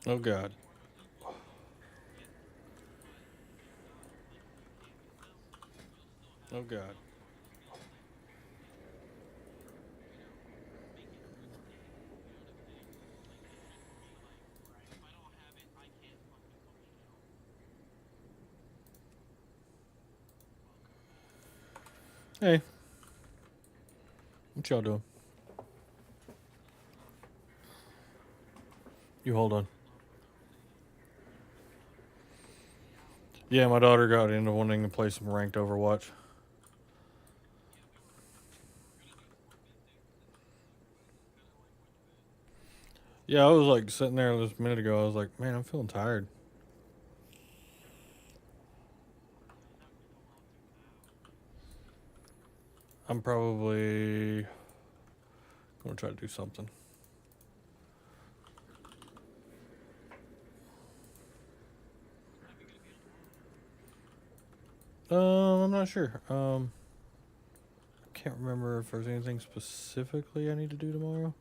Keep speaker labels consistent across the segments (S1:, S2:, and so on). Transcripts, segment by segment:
S1: Oh God. Oh God. Hey, what y'all doing? You hold on. Yeah, my daughter got into wanting to play some ranked Overwatch. Yeah, I was like sitting there just a minute ago. I was like, man, I'm feeling tired. I'm probably gonna try to do something. I'm not sure. I can't remember if there's anything specifically I need to do tomorrow.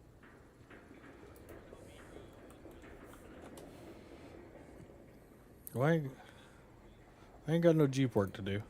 S1: Why? I ain't got no Jeep work to do.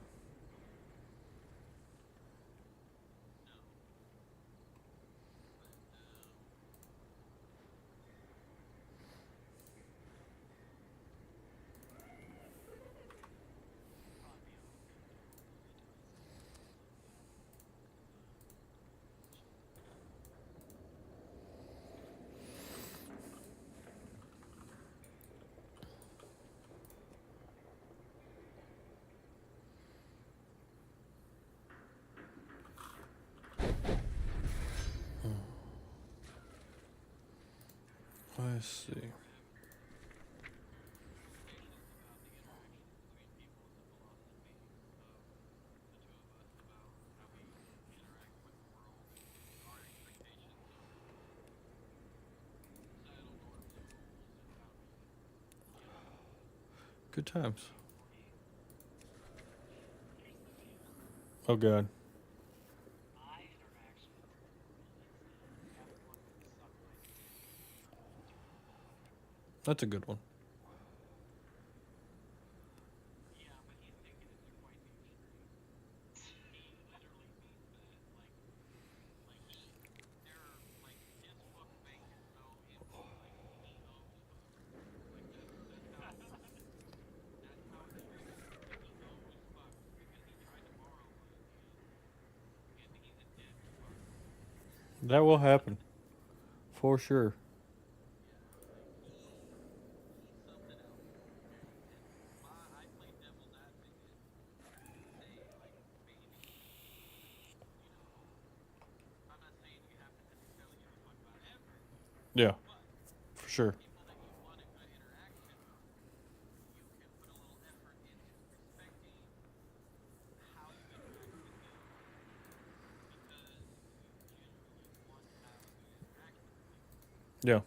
S1: Let's see. Good times. Oh God, that's a good one. That will happen for sure. Yeah, for sure. Yeah.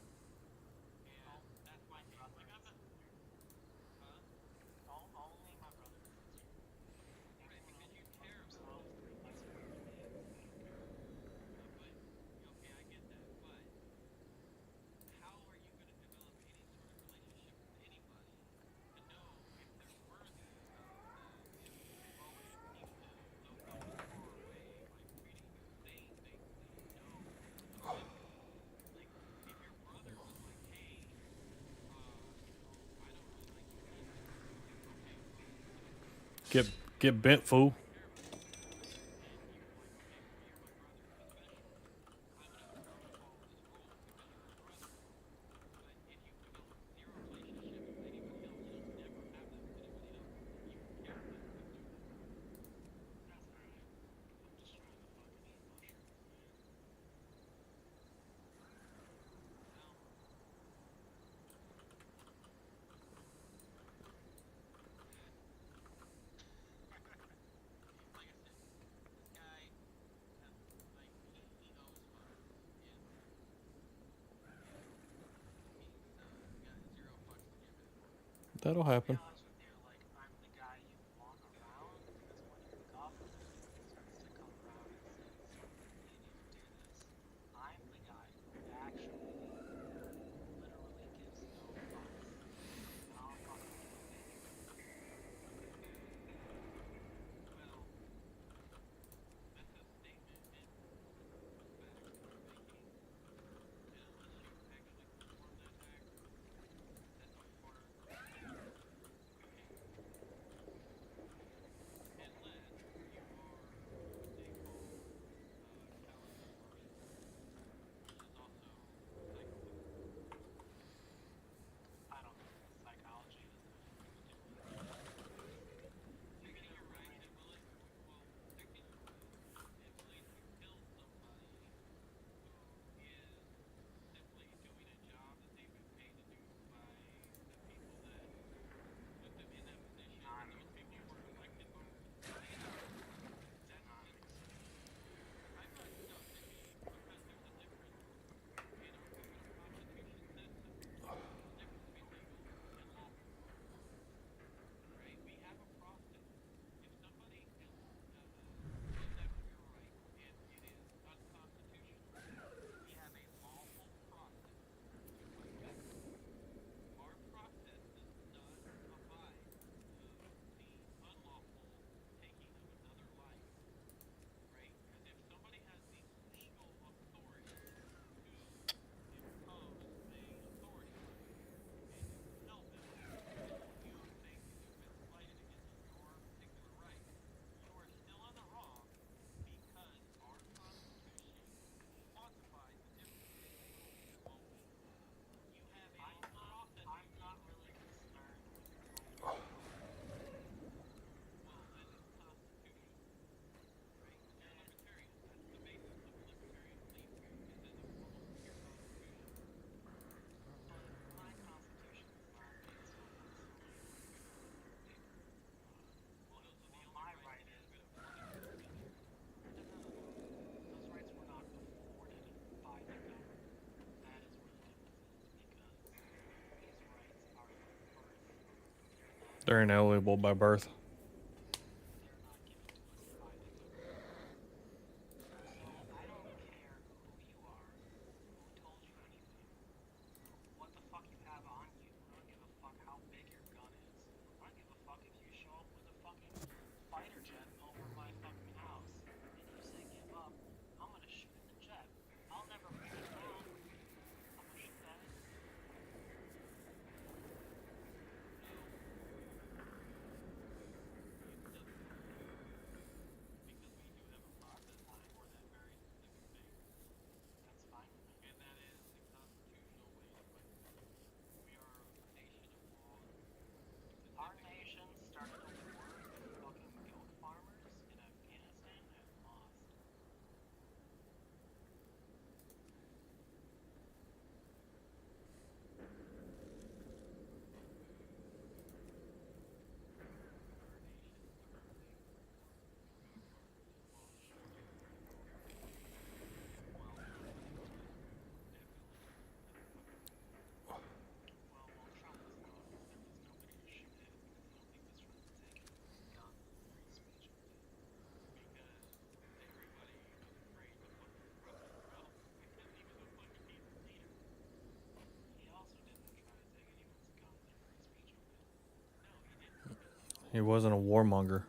S1: Get get bent, fool. That'll happen. They're inalienable by birth. He wasn't a warmonger.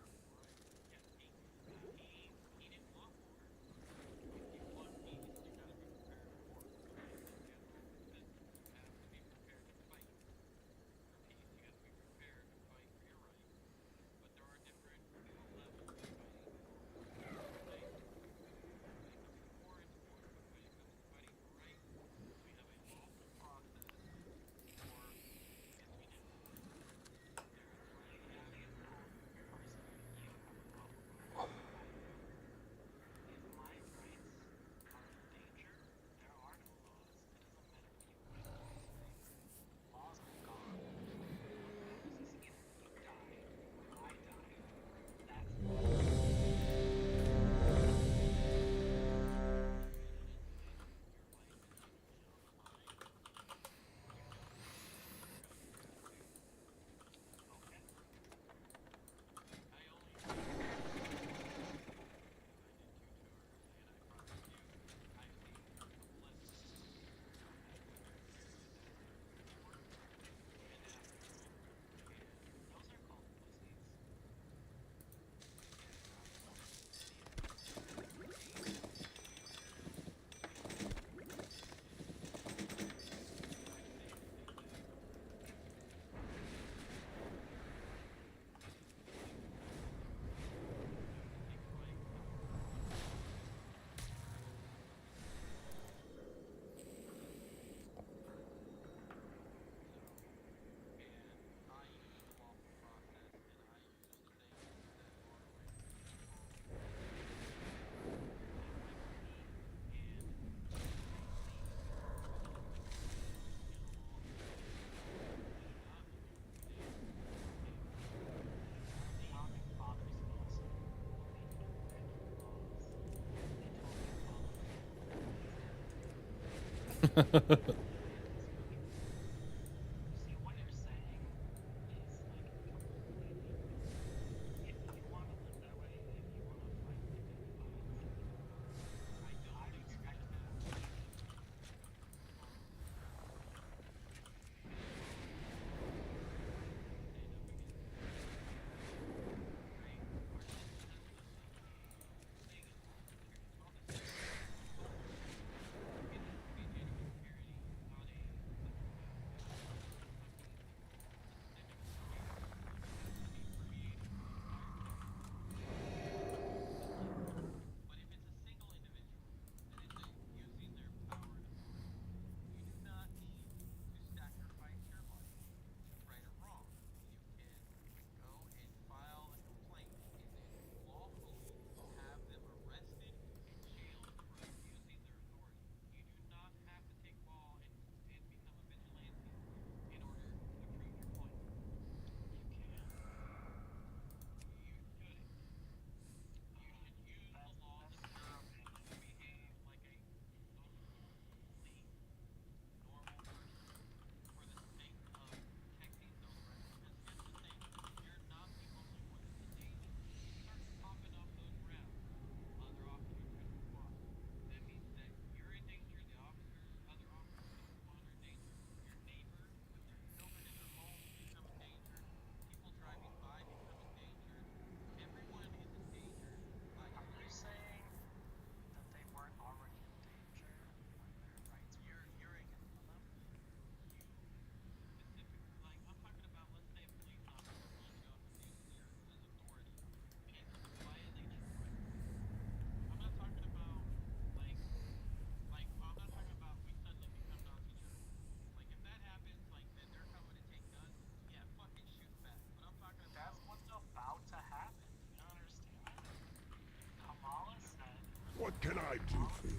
S2: do for you.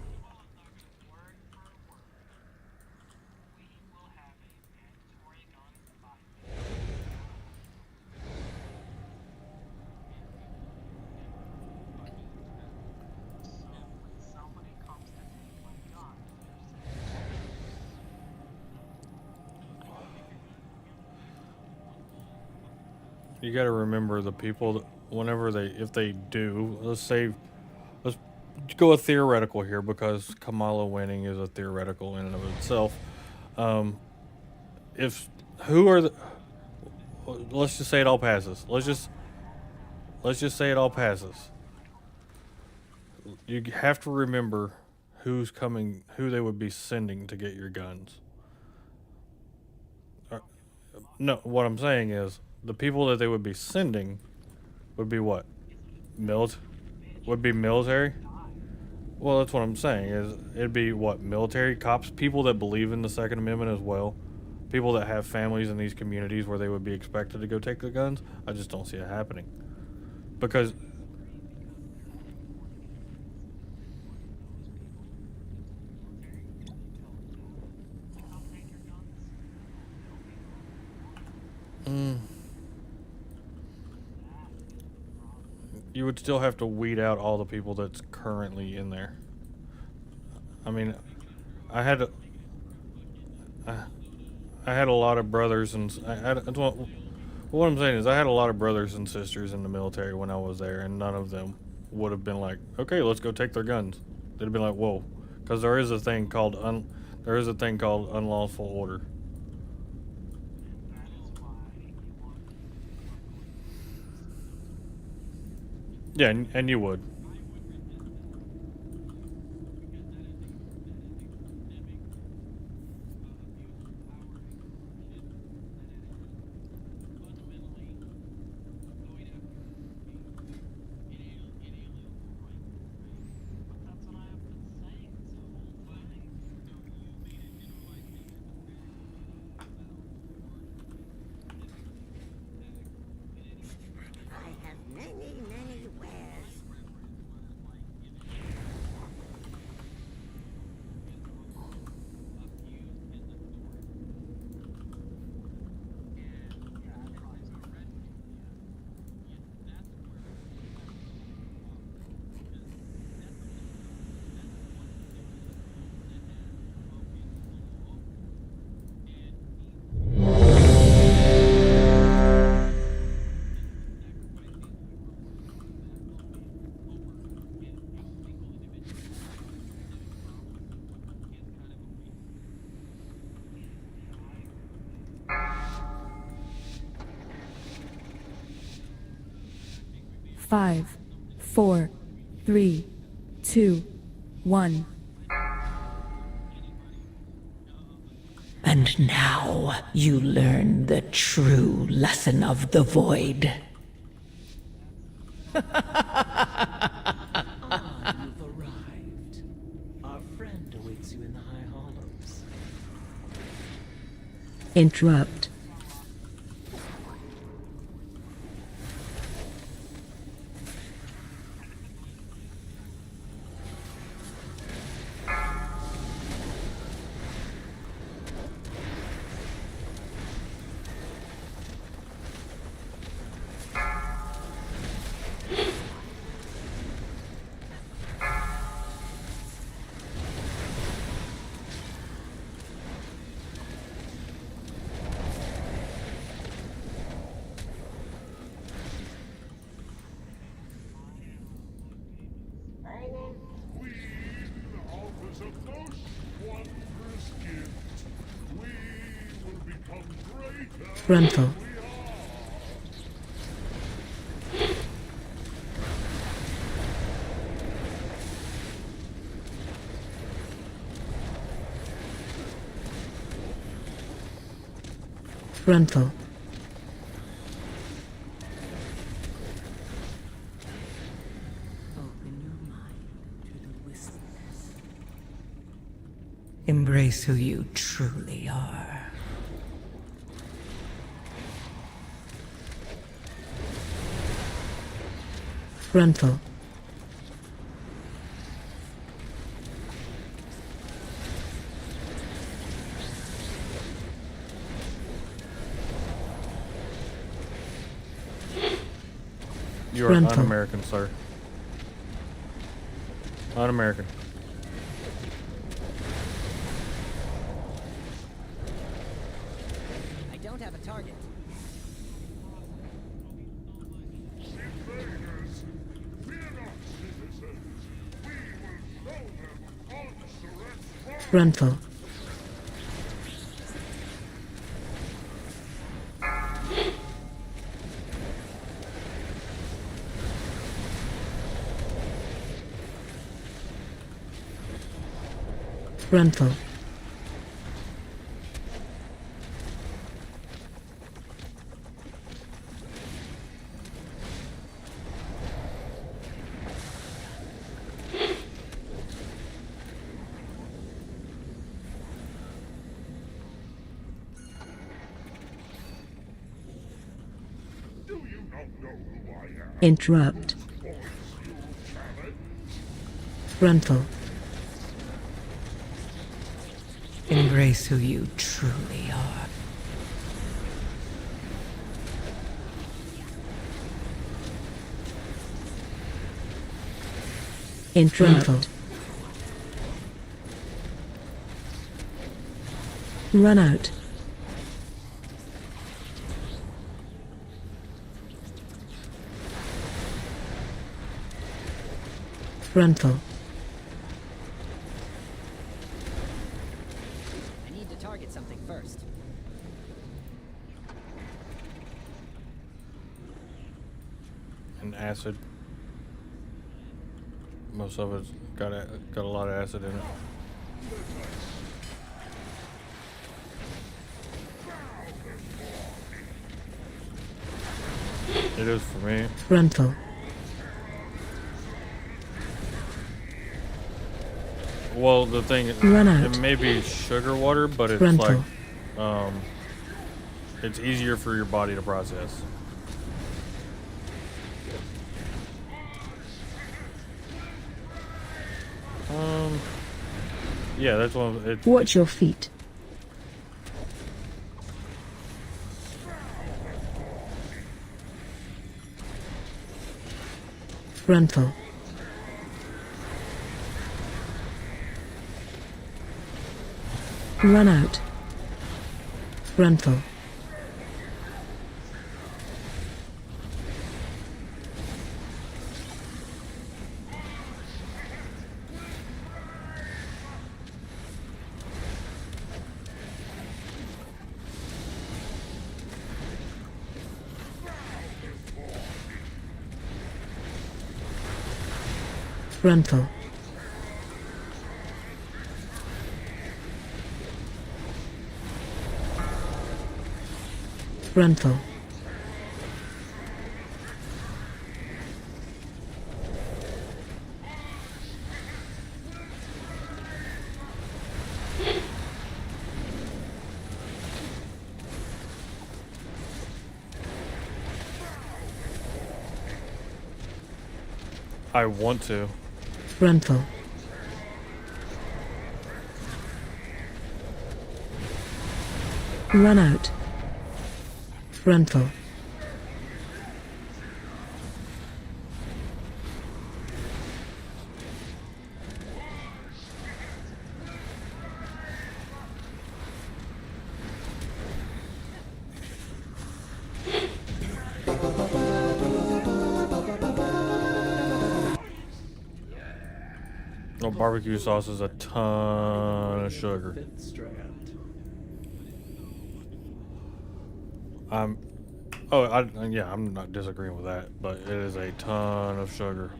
S1: You got to remember the people that whenever if they do, let's go a theoretical here because Kamala winning is a theoretical in and of itself. Um, if who are the let's just say it all passes. Let's just say it all passes. You have to remember who's coming, who they would be sending to get your guns. No, what I'm saying is the people that they would be sending would be what? Milit would be military? Well, that's what I'm saying. Is it'd be what military cops, people that believe in the Second Amendment as well, people that have families in these communities where they would be expected to go take the guns. I just don't see it happening because mm, you would still have to weed out all the people that's currently in there. I mean, I had a, I, I had a lot of brothers and I had that's what I'm saying is I had a lot of brothers and sisters in the military when I was there, and none of them would have been like, okay, let's go take their guns. They'd have been like, whoa, because there is a thing called unlawful order. Yeah, and you would.
S3: 5, 4, 3, 2, 1.
S4: And now you learn the true lesson of the void.
S5: You've arrived. Our friend awaits you in the High Hollows.
S4: Interrupt.
S2: Our queen offers a most wondrous gift. We will become greater.
S4: Frontal.
S2: We are.
S4: Frontal.
S5: Open your mind to the whispers.
S4: Embrace who you truly are. Frontal.
S1: You are
S4: Frontal.
S1: un-American, sir. Un-American.
S6: I don't have a target.
S2: Invaders, fear not, citizens. We will show them unsurrendered.
S4: Frontal. Frontal.
S2: Do you not know who I am?
S4: Interrupt.
S2: Voice you challenge?
S4: Frontal. Embrace who you truly are. Interrupt. Run out. Frontal.
S6: I need to target something first.
S1: And acid. Most of it's got a lot of acid in it. It is for me.
S4: Frontal.
S1: Well, the thing,
S4: Run out.
S1: it may be sugar water, but it's
S4: Frontal.
S1: like, it's easier for your body to process. Yeah, that's one of it.
S4: Watch your feet. Frontal. Run out. Frontal. Frontal. Frontal.
S1: I want to.
S4: Frontal. Run out. Frontal.
S1: No, barbecue sauce is a ton of sugar.
S5: Fifth strand.
S1: Yeah, I'm not disagreeing with that, but it is a ton of sugar.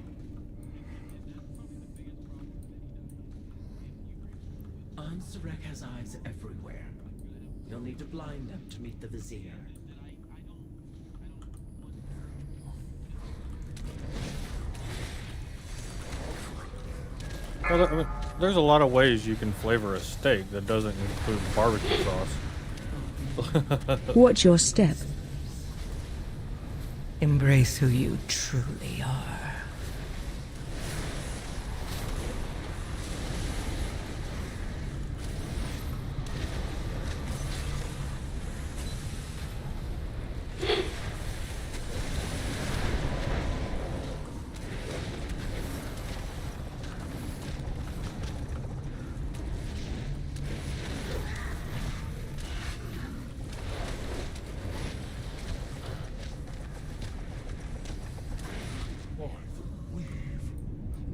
S5: Ansarek has eyes everywhere. You'll need to blind them to meet the Vizier.
S1: Well, I mean, there's a lot of ways you can flavor a steak that doesn't include barbecue sauce.
S4: Watch your step.
S7: Embrace who you truly are.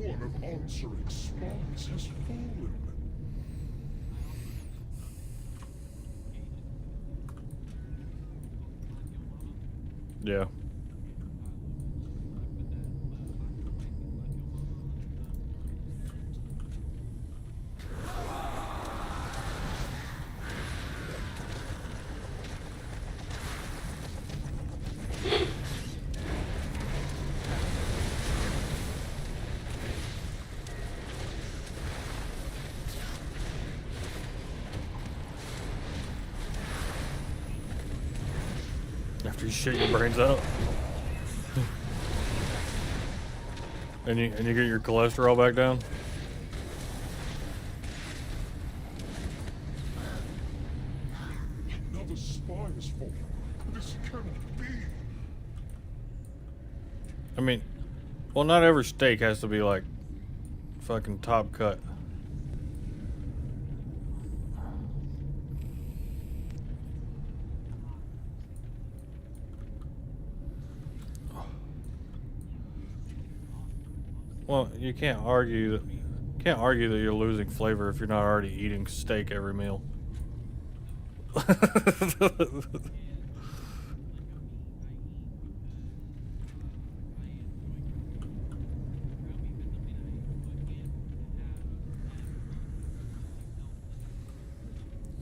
S2: One of Onsurek's spies has fallen.
S1: Yeah. After you shit your brains out. And you get your cholesterol back down?
S2: Another spy has fallen. This cannot be.
S1: I mean, well, not every steak has to be like fucking top cut. Well, you can't argue that you're losing flavor if you're not already eating steak every meal.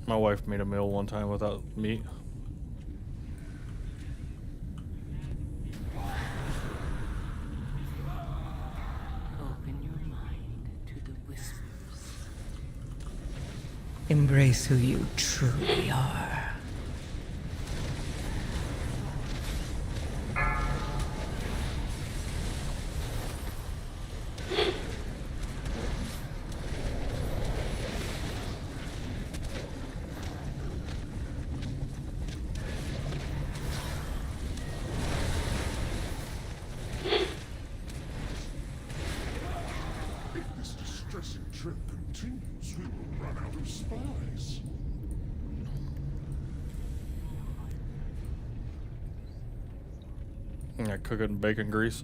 S1: My wife made a meal one time without meat.
S4: Open your mind to the whispers.
S7: Embrace who you truly are.
S2: If this distressing trend continues, we will run out of spies.
S1: Yeah, cook it in bacon grease.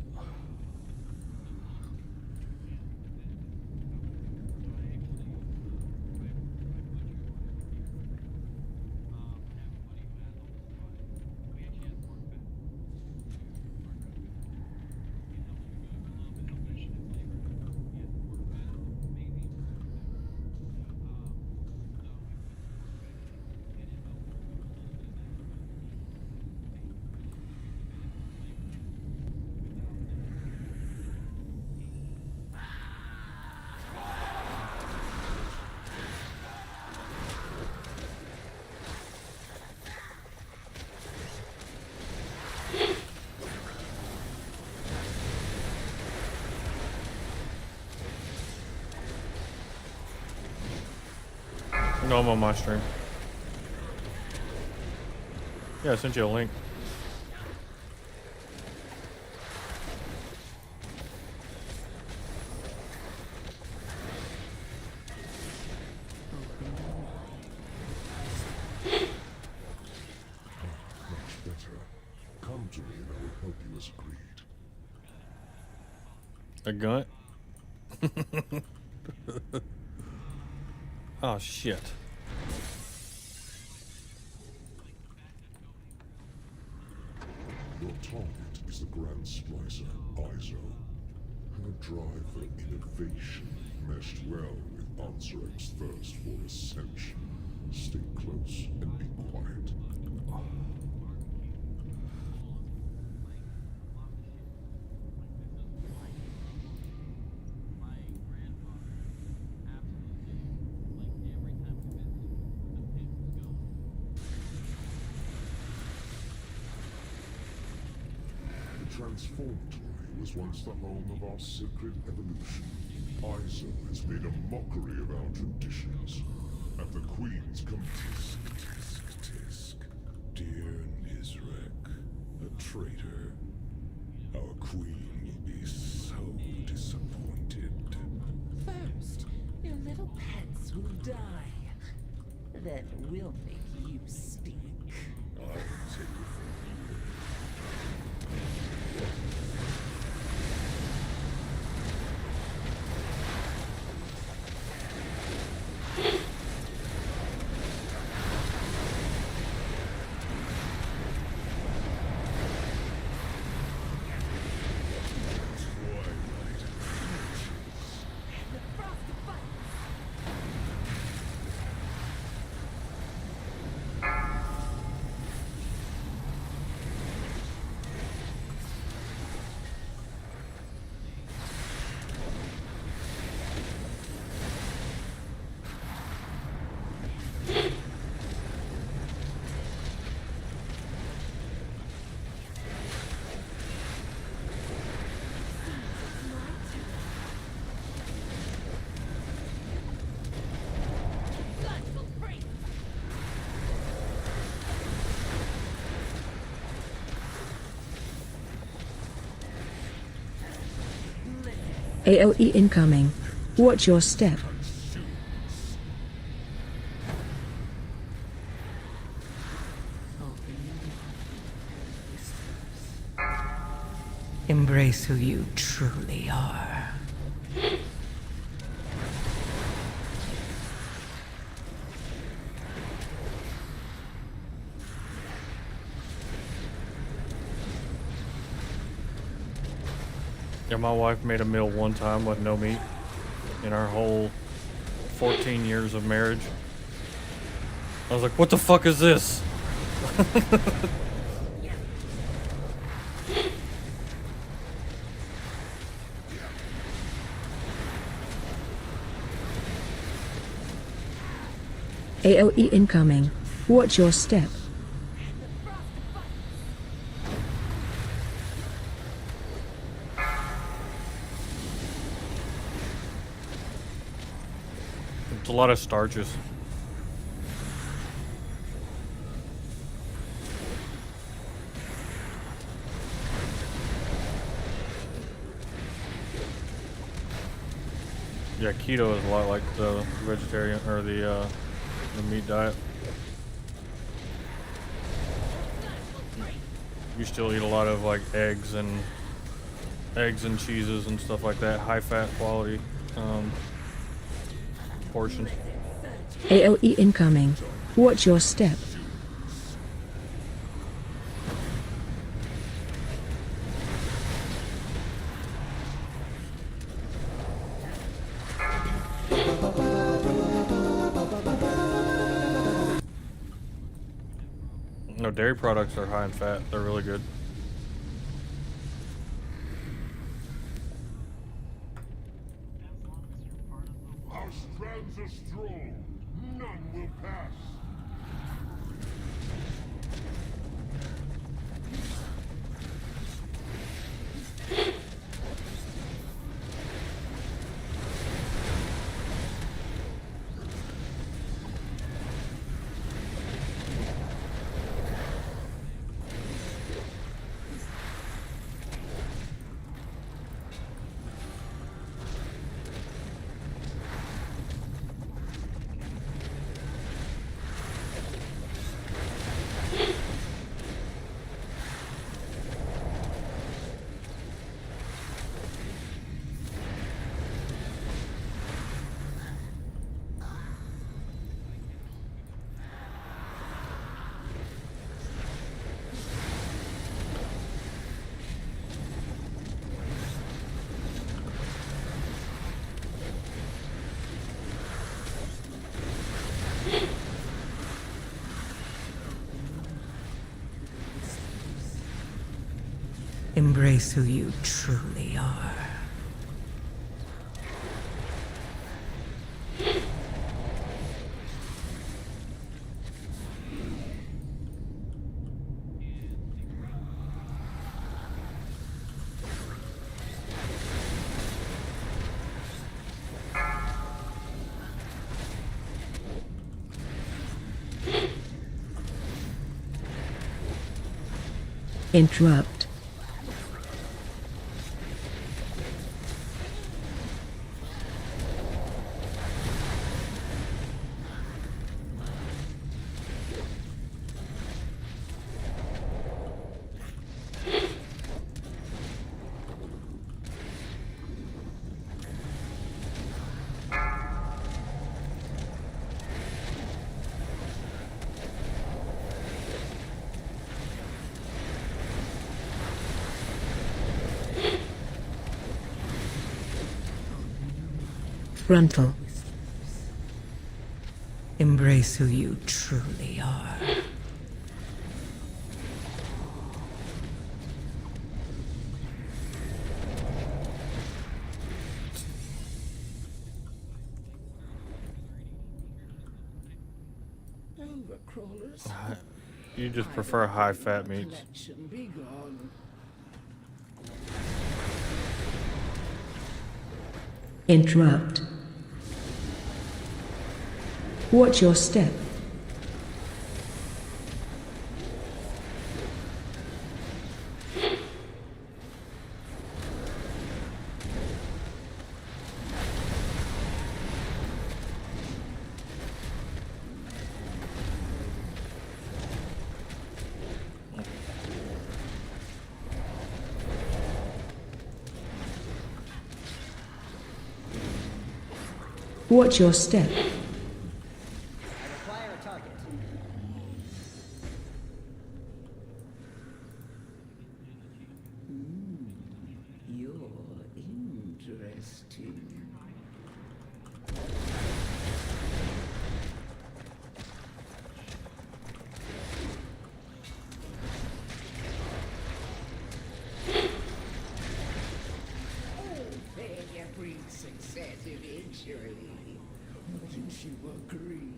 S1: No, I'm on my stream. Yeah, I sent you a link.
S2: Much better. Come to me and I will help you as agreed.
S1: A gun? Oh shit.
S2: Your target is the Grand Splicer, Izo. Her drive for innovation meshed well with Onsurek's thirst for ascension. Stay close and be quiet. The Transformatory was once the home of our sacred evolution. Izo has made a mockery of our traditions. At the Queen's tisk, tisk, tisk. Dear Nizrek, a traitor. Our Queen will be so disappointed.
S8: First, your little pets will die. Then we'll make you speak.
S2: I'll take it from here.
S3: AOE incoming. Watch your step.
S7: Embrace who you truly are.
S1: Yeah, my wife made a meal one time with no meat in our whole 14 years of marriage. I was like, what the fuck is this?
S3: AOE incoming. Watch your step.
S1: It's a lot of starches. Yeah, keto is a lot like the vegetarian or the meat diet. You still eat a lot of like eggs and cheeses and stuff like that, high fat quality portions.
S3: AOE incoming. Watch your step.
S1: No, dairy products are high in fat. They're really good.
S2: Our strands are strong. None will pass.
S7: Embrace who you truly are.
S3: Interrupt. Frontal.
S7: Embrace who you truly are.
S8: Overcrawlers.
S1: You just prefer high fat meats.
S8: Collection be gone.
S3: Interrupt. Watch your step. Watch your step.
S6: I require a target.
S8: You're interesting. Failure breeds success eventually. Wouldn't you agree?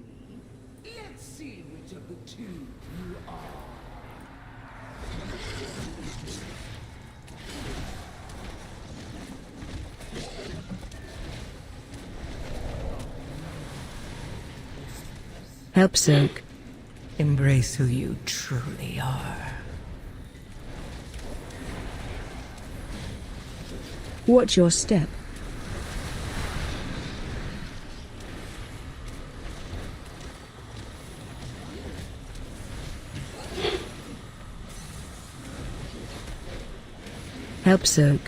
S8: Let's see which of the two you are.
S3: Help soak.
S7: Embrace who you truly are.
S3: Watch your step. Help soak.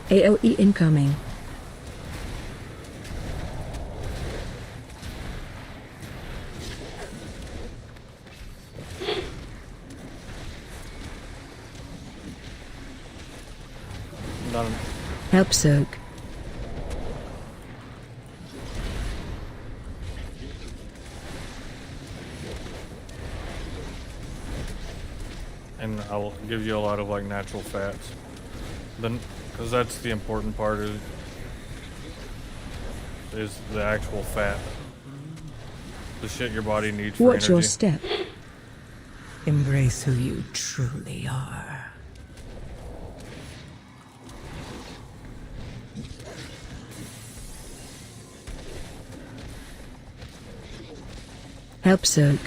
S3: AOE incoming.
S1: Not an,
S3: Help soak.
S1: and I'll give you a lot of like natural fats. Then, because that's the important part is the actual fat, the shit your body needs for
S3: Watch your
S1: energy.
S3: step.
S7: Embrace who you truly are.
S3: Help soak.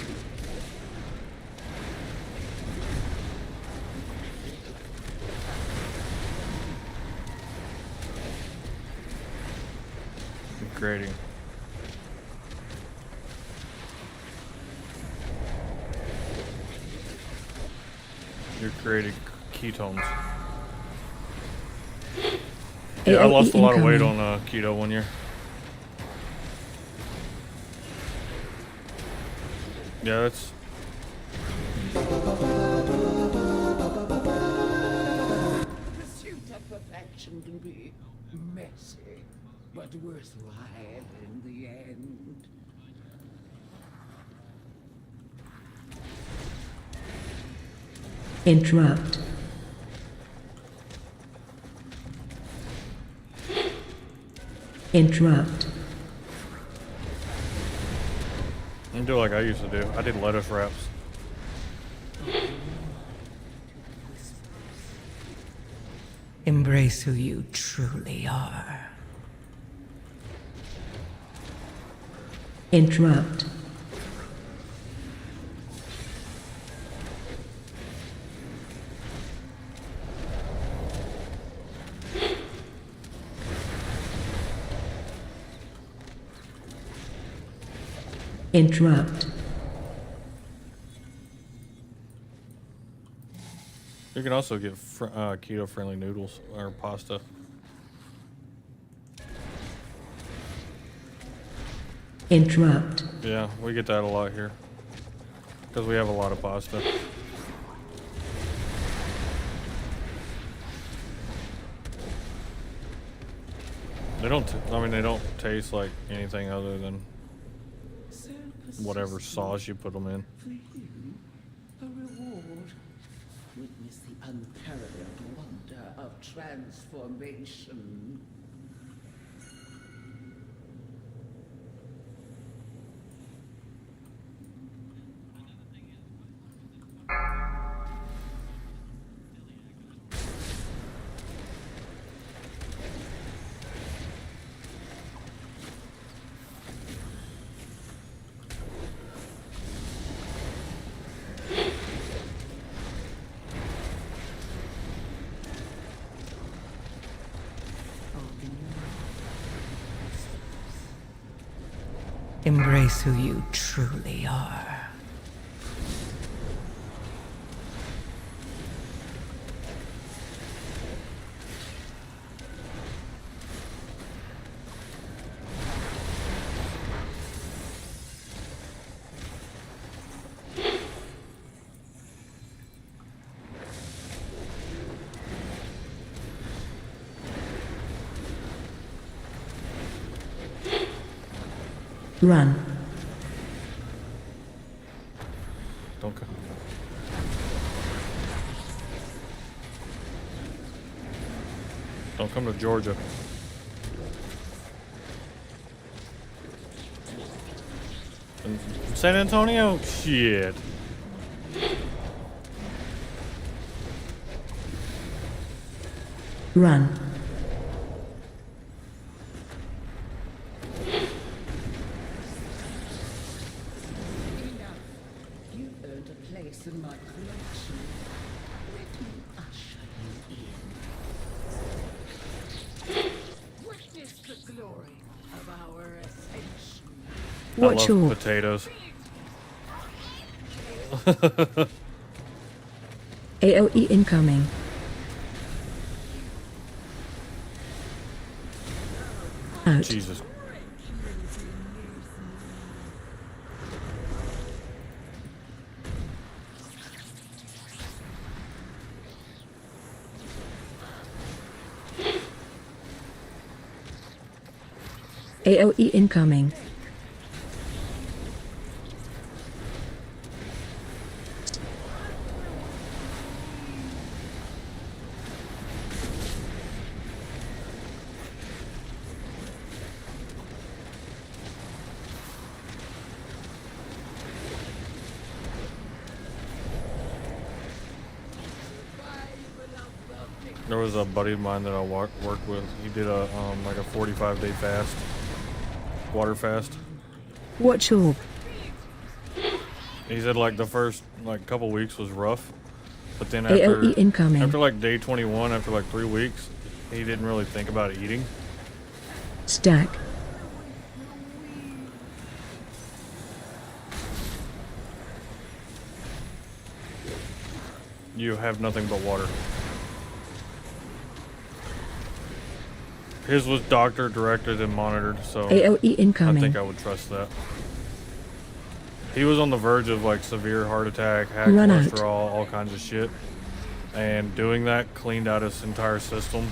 S1: Grading. You're creating ketones. Yeah, I
S3: AOE
S1: lost a lot of weight
S3: incoming.
S1: on keto one year. Yeah, that's
S8: Pursuit of perfection can be messy, but worthwhile in the end.
S3: Interrupt. Interrupt.
S1: I do like I used to do. I did lettuce wraps.
S7: Embrace who you truly are.
S3: Interrupt. Interrupt.
S1: You can also get keto-friendly noodles or pasta.
S3: Interrupt.
S1: Yeah, we get that a lot here because we have a lot of pasta. They don't. I mean, they don't taste like anything other than whatever sauce you put them in.
S8: For you, a reward. Witness the unparalleled wonder of transformation.
S7: Embrace who you truly are.
S3: Run.
S1: Don't come. Don't come to Georgia. And San Antonio? Shit.
S3: Run.
S8: Enough. You've earned a place in my collection. Let me usher you in. Witness the glory of our ascension.
S3: Watch
S1: I love
S3: your
S1: potatoes.
S3: AOE incoming. Out.
S1: Jesus.
S3: AOE incoming.
S1: There was a buddy of mine that I worked with. He did a like a 45-day fast, water fast.
S3: Watch your
S1: He said like the first like couple weeks was rough, but then after
S3: AOE incoming.
S1: after like day 21, after like 3 weeks, he didn't really think about eating.
S3: Stack.
S1: You have nothing but water. His was doctor directed and monitored, so
S3: AOE
S1: I
S3: incoming.
S1: think I would trust that. He was on the verge of like severe heart attack, high
S3: Run out.
S1: cholesterol, all kinds of shit. And doing that cleaned out his entire system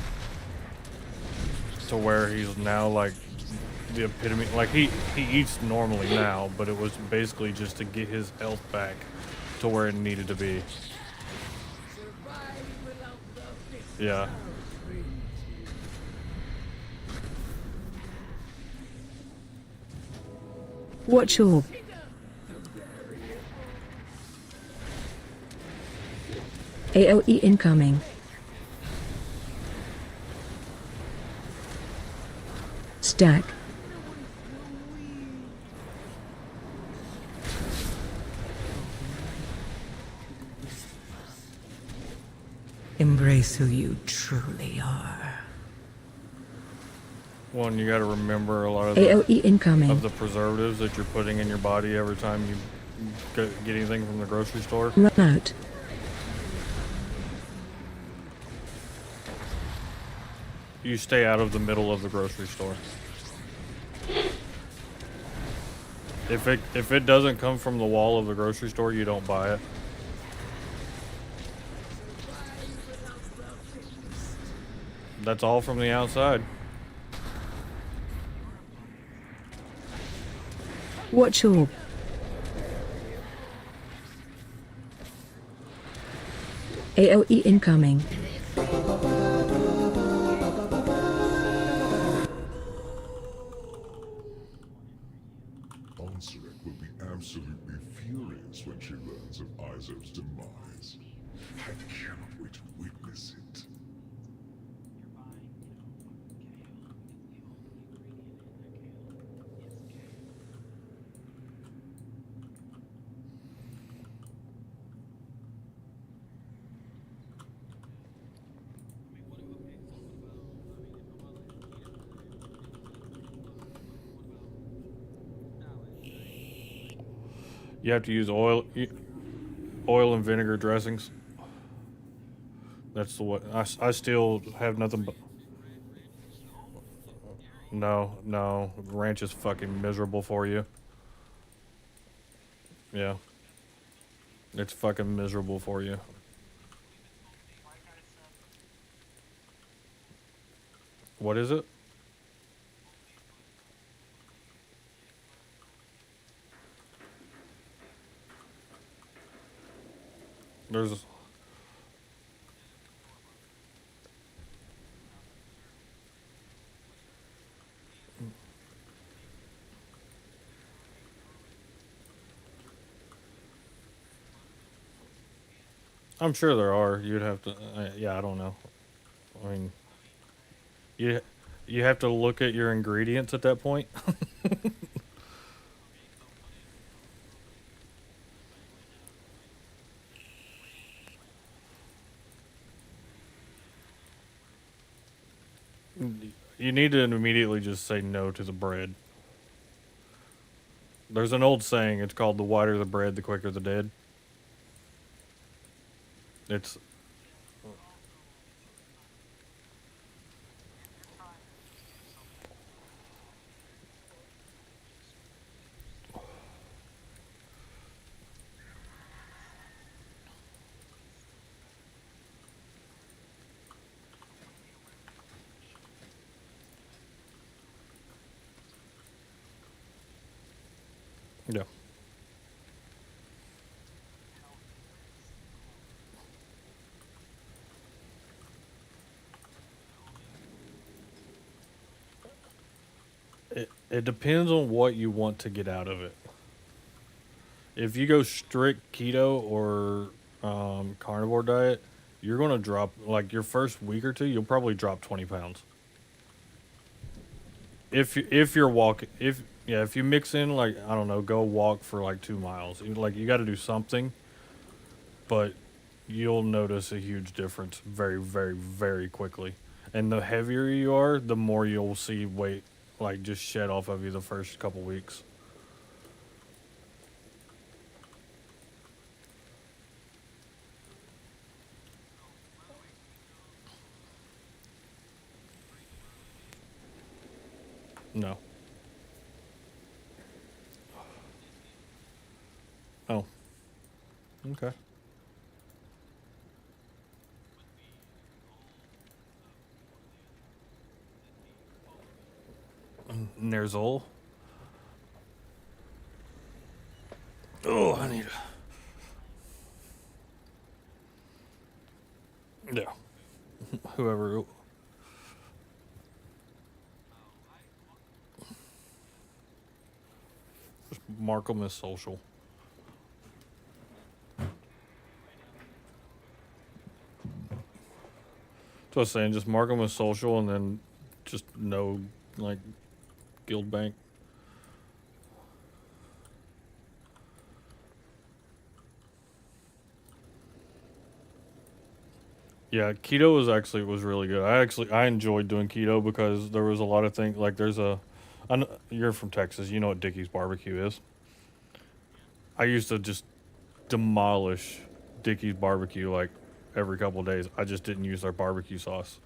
S1: to where he's now like the epitome. Like he eats normally now, but it was basically just to get his health back to where it needed to be. Yeah.
S3: Watch your AOE incoming. Stack.
S7: Embrace who you truly are.
S1: One, you got to remember a lot of
S3: AOE incoming.
S1: the preservatives that you're putting in your body every time you get anything from the grocery store.
S3: Run out.
S1: You stay out of the middle of the grocery store. If it doesn't come from the wall of the grocery store, you don't buy it. That's all from the outside.
S3: Watch your AOE incoming.
S2: Ansarek will be absolutely furious when she learns of Izo's demise. I cannot wait to witness it.
S1: You have to use oil and vinegar dressings. That's the what I still have nothing but. No, no, ranch is fucking miserable for you. Yeah, it's fucking miserable for you. What is it? There's. I'm sure there are. You'd have to. Yeah, I don't know. I mean, you you have to look at your ingredients at that point. You need to immediately just say no to the bread. There's an old saying. It's called "the whiter the bread, the quicker the dead." It's yeah. It depends on what you want to get out of it. If you go strict keto or carnivore diet, you're gonna drop like your first week or two. You'll probably drop 20 pounds. If you're walking, if you mix in like I don't know, go walk for like 2 miles. Like you got to do something, but you'll notice a huge difference very very very quickly. And the heavier you are, the more you'll see weight like just shed off of you the first couple weeks. No. Oh. Okay. Nerzol. Oh, I need. Yeah. Whoever. Just mark them as social. So I was saying, just mark them as social, and then just no like guild bank. Yeah, keto was really good. I enjoyed doing keto because there was a lot of things like you're from Texas, you know what Dickie's barbecue is. I used to just demolish Dickie's barbecue like every couple of days. I just didn't use their barbecue sauce.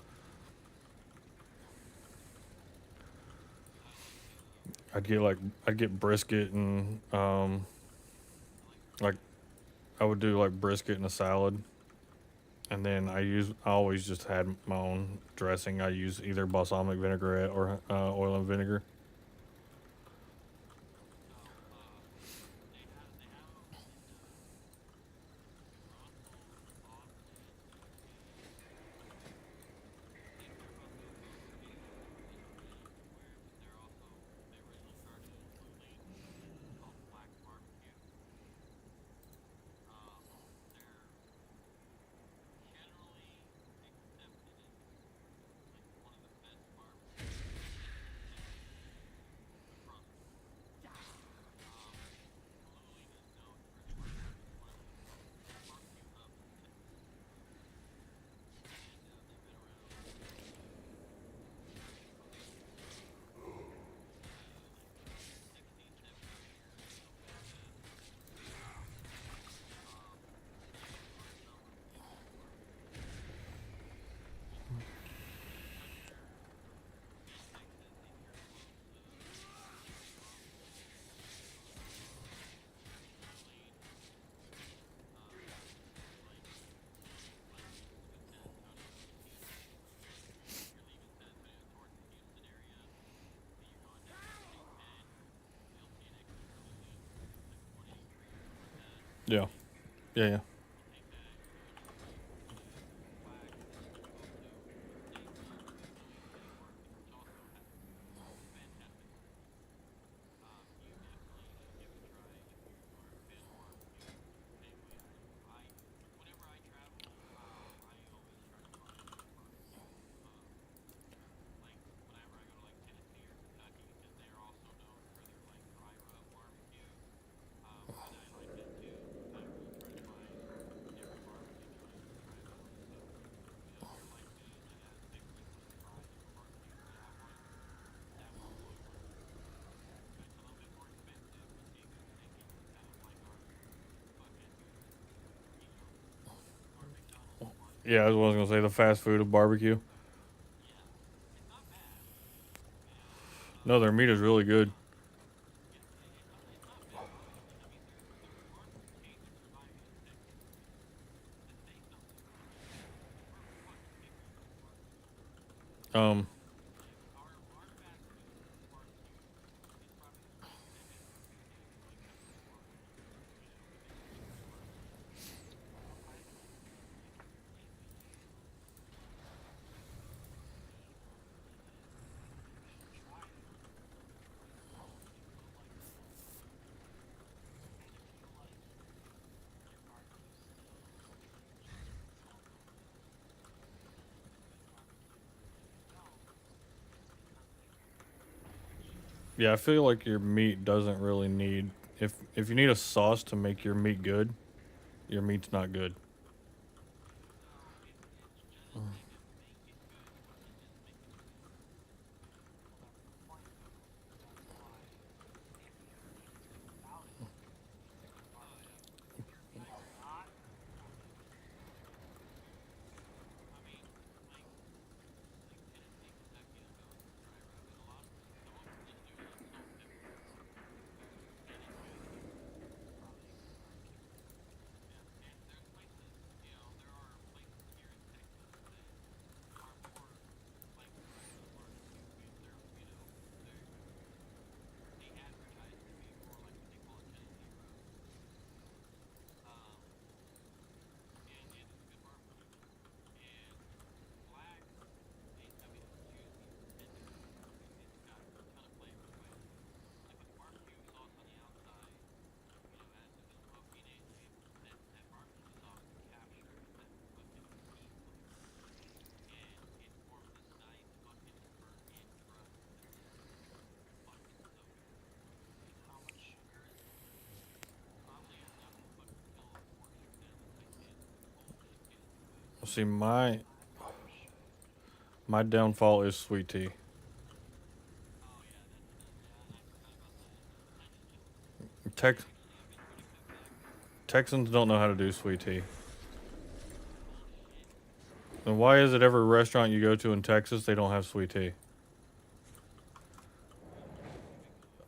S1: I'd get brisket and like I would do like brisket in a salad. And then I always just had my own dressing. I use either balsamic vinaigrette or oil and vinegar. Yeah. Yeah, yeah. Yeah, I was gonna say the fast food of barbecue. No, their meat is really good. Um, yeah, I feel like your meat doesn't really need if you need a sauce to make your meat good, your meat's not good. See, my downfall is sweet tea. Tex Texans don't know how to do sweet tea. And why is it every restaurant you go to in Texas they don't have sweet tea?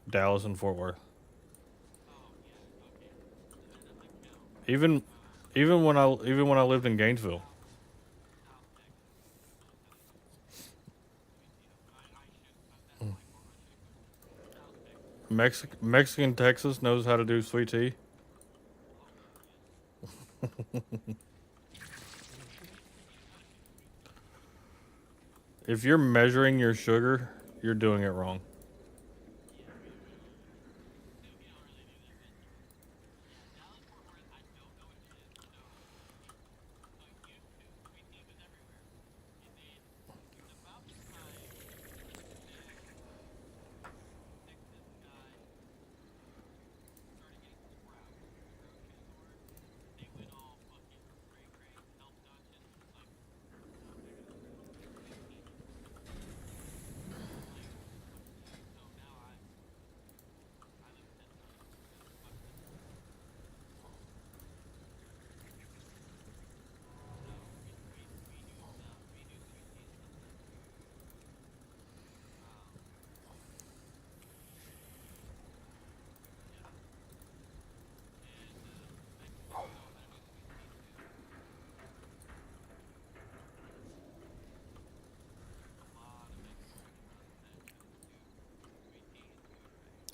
S1: Dallas and Fort Worth. Even even when I lived in Gainesville, Mexican Texas knows how to do sweet tea. If you're measuring your sugar, you're doing it wrong.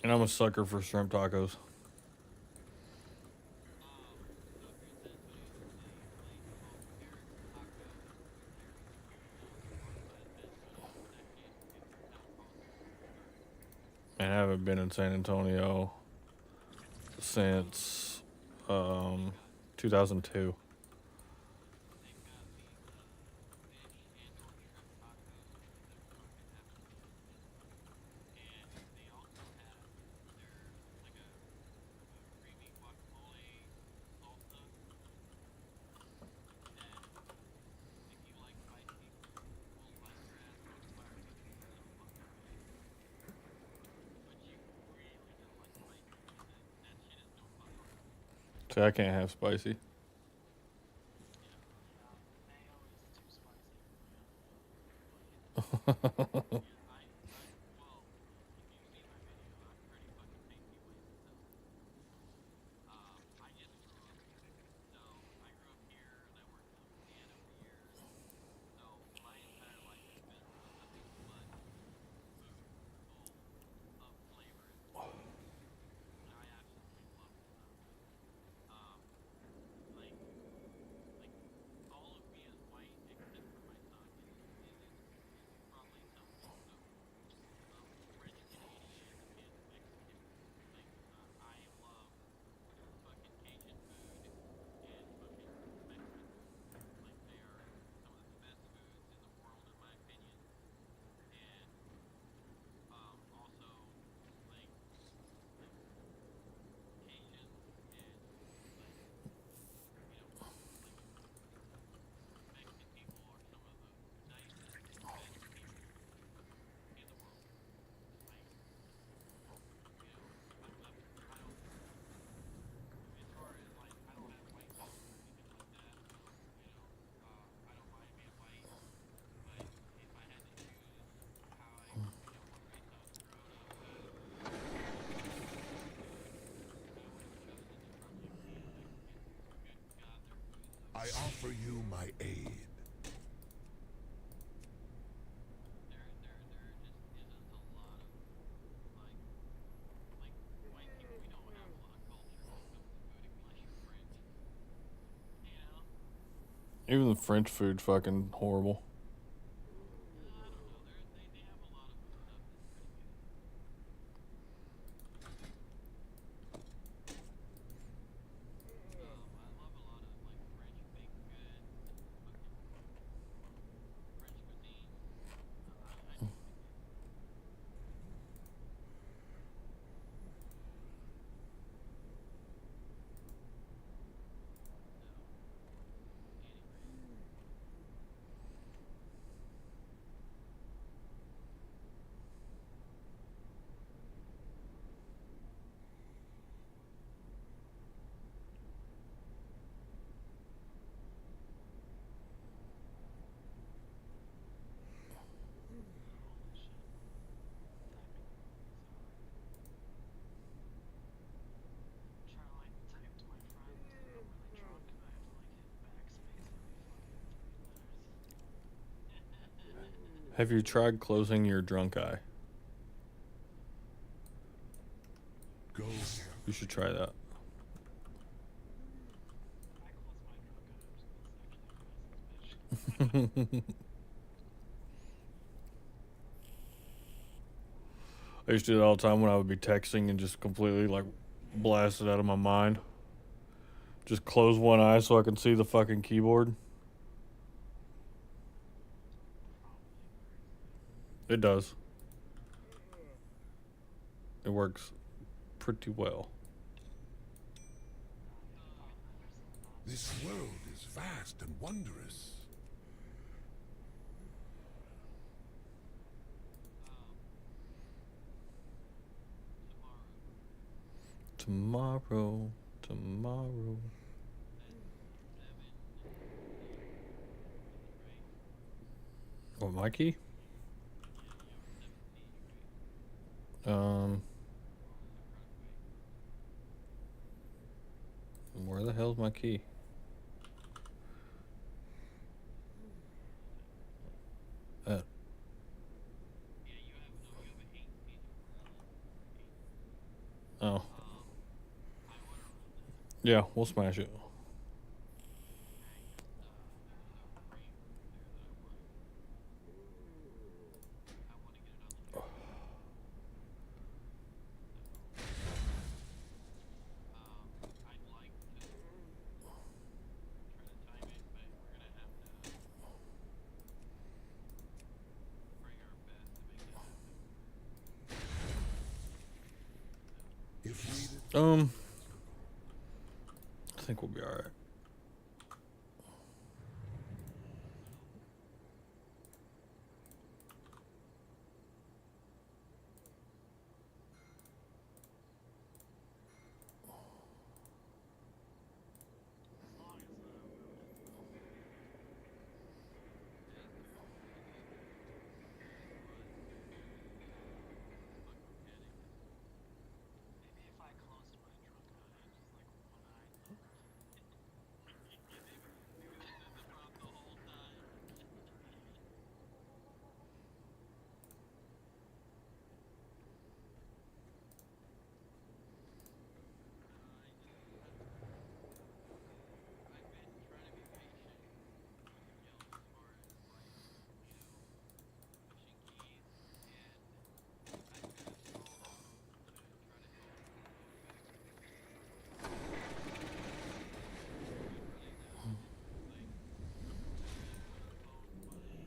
S1: And I'm a sucker for shrimp tacos. and haven't been in San Antonio since 2002. See, I can't have spicy.
S2: I offer you my aid.
S1: Even the French food's fucking horrible. Have you tried closing your drunk eye?
S2: Go.
S1: You should try that. I used to do it all the time when I would be texting and just completely like blast it out of my mind. Just close one eye so I can see the fucking keyboard. It does. It works pretty well.
S2: This world is vast and wondrous.
S1: Tomorrow, tomorrow. What, my key? Where the hell's my key? Oh. Yeah, we'll smash it. I think we'll be all right.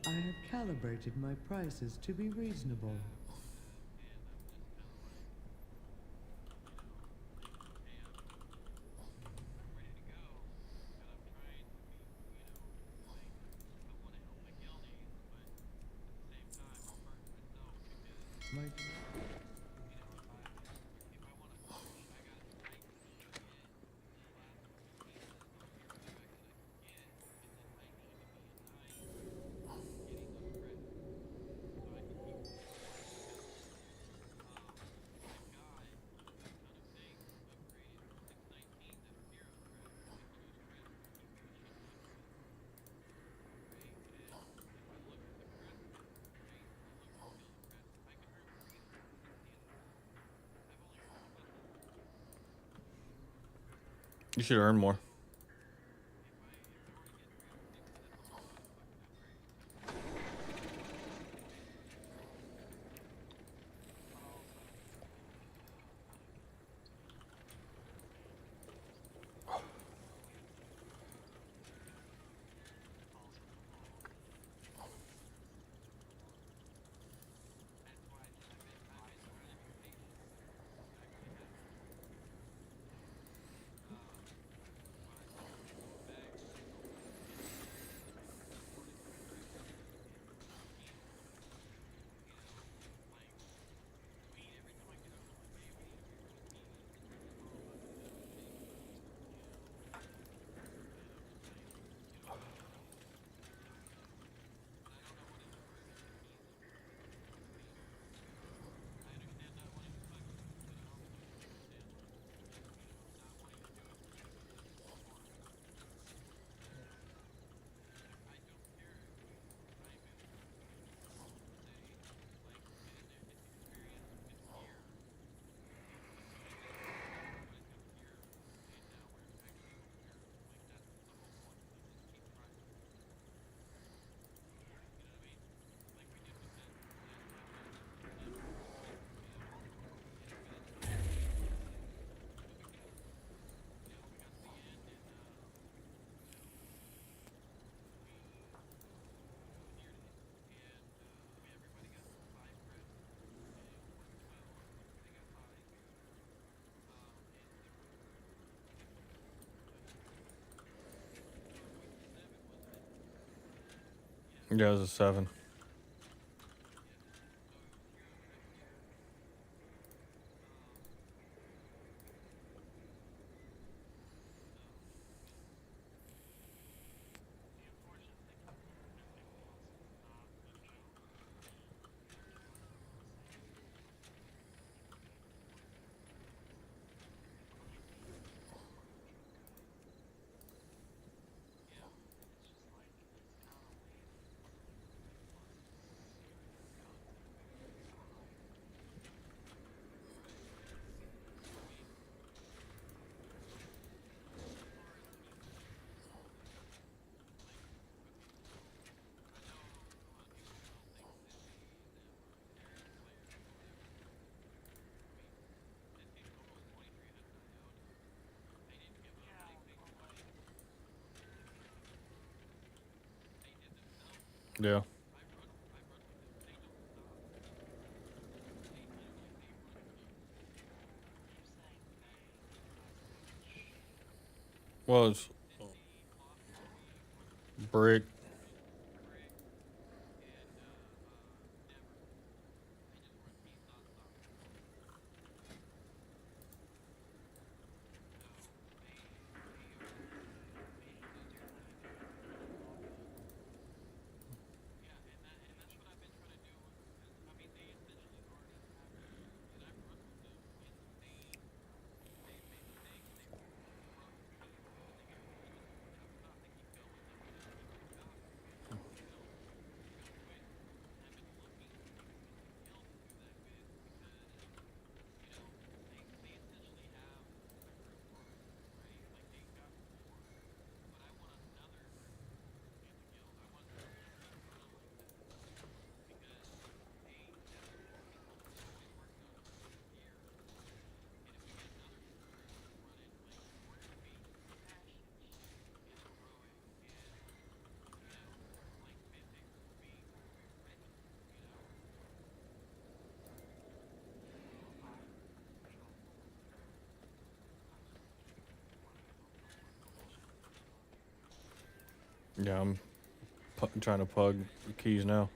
S9: I have calibrated my prices to be reasonable. My
S1: You should earn more. Yeah, it was a 7. Yeah. Well, it's brick. Yeah, I'm trying to pug the keys now.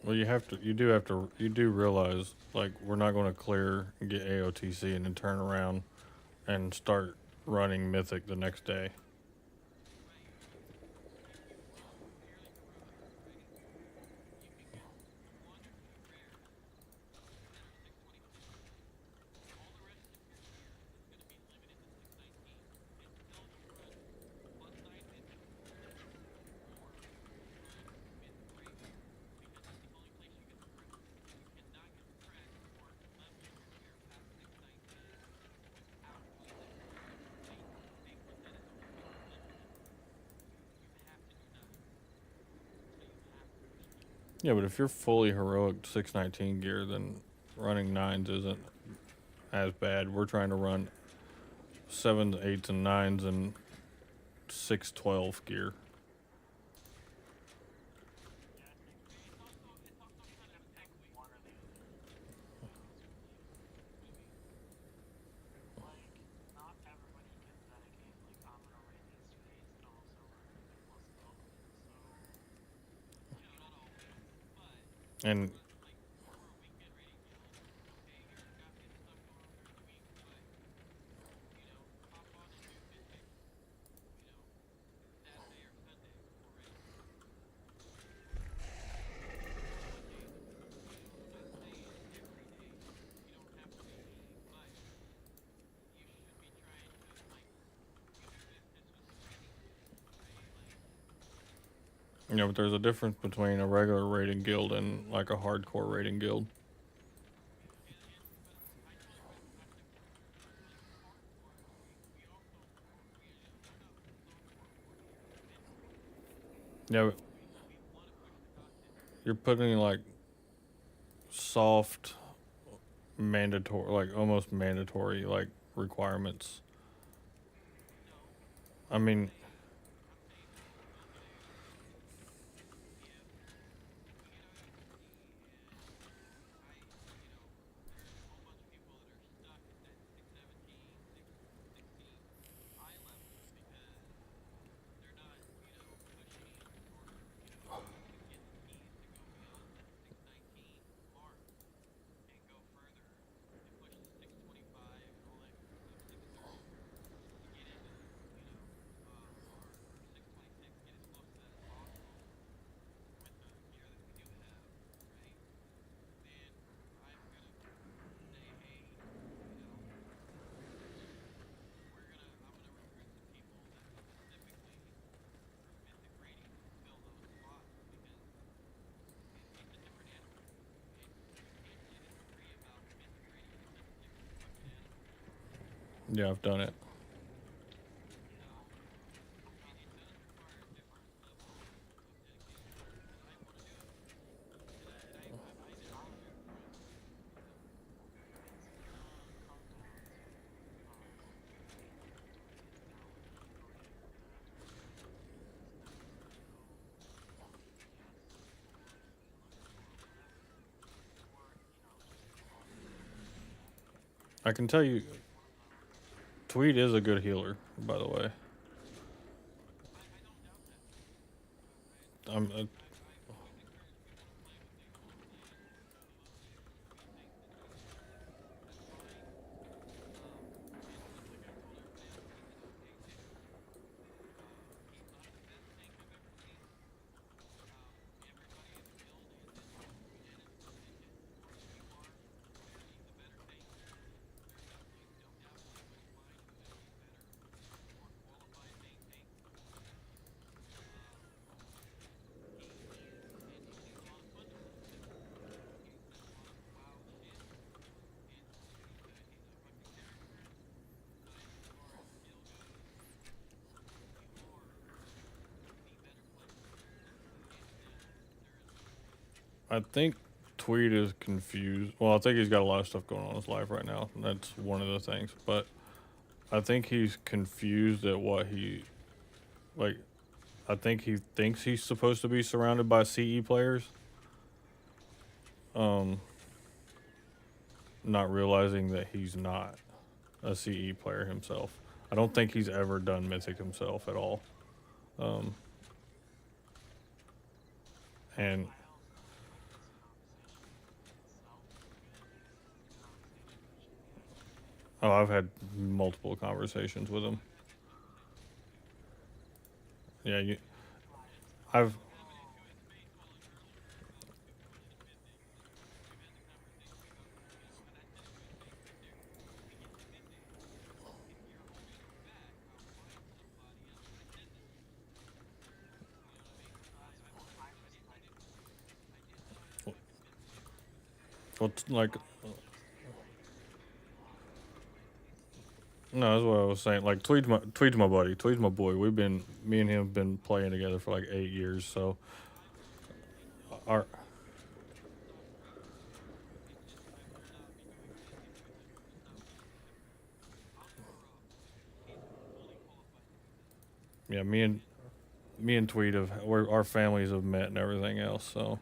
S1: Well, you do realize, like, we're not going to clear and get AOTC and then turn around and start running Mythic the next day. Yeah, but if you're fully heroic 619 gear, then running nines isn't as bad. We're trying to run sevens, eights, and nines and 612 gear. And Yeah, but there's a difference between a regular raiding guild and like a hardcore raiding guild. Yeah, but you're putting like soft, mandatory, like almost mandatory, like requirements. I mean, yeah, I've done it. I can tell you, Tweed is a good healer, by the way. I'm, I think Tweed is confused. Well, I think he's got a lot of stuff going on in his life right now. That's one of the things. But I think he's confused at what he like. I think he thinks he's supposed to be surrounded by CE players. Not realizing that he's not a CE player himself. I don't think he's ever done Mythic himself at all. And oh, I've had multiple conversations with him. Yeah, I've what's like no, that's what I was saying. Like Tweed's my buddy. Tweed's my boy. Me and him have been playing together for like 8 years. So our yeah, me and Tweed our families have met and everything else. So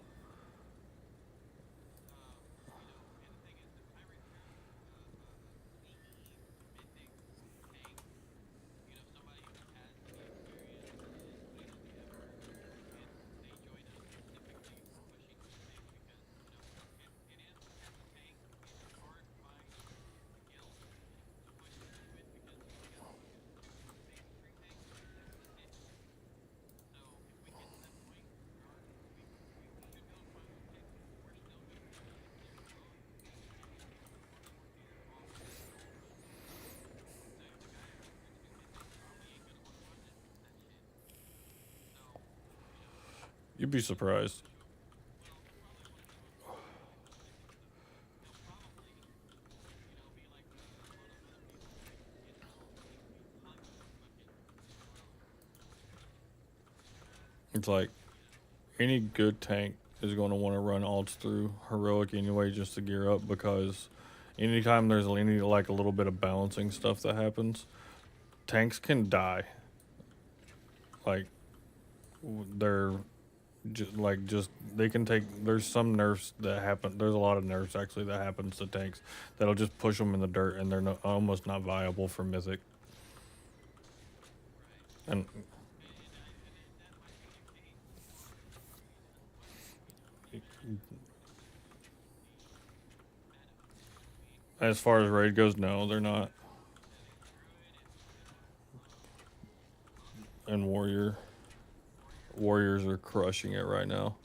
S1: You'd be surprised. It's like any good tank is going to want to run alts through heroic anyway, just to gear up, because anytime there's any like a little bit of balancing stuff that happens, tanks can die. Like they're just they can take. There's some nerfs that happen. There's a lot of nerfs actually that happens to tanks that'll just push them in the dirt, and they're almost not viable for mythic. And as far as raid goes, no, they're not. And warriors are crushing it right now.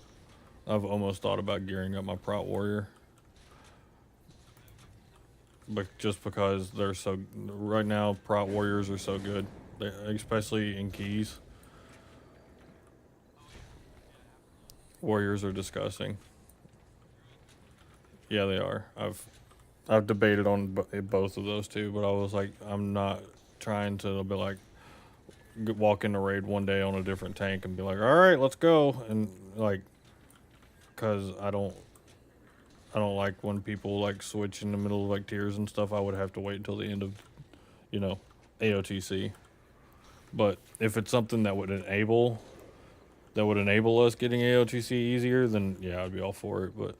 S1: I've almost thought about gearing up my prot warrior, but just because they're so right now, prot warriors are so good, especially in keys. Warriors are disgusting. Yeah, they are. I've debated on both of those two, but I was like, I'm not trying to be like walk in the raid one day on a different tank and be like, all right, let's go, and like, because I don't like when people like switch in the middle of like tiers and stuff. I would have to wait until the end of, AOTC. But if it's something that would enable us getting AOTC easier, then yeah, I'd be all for it. But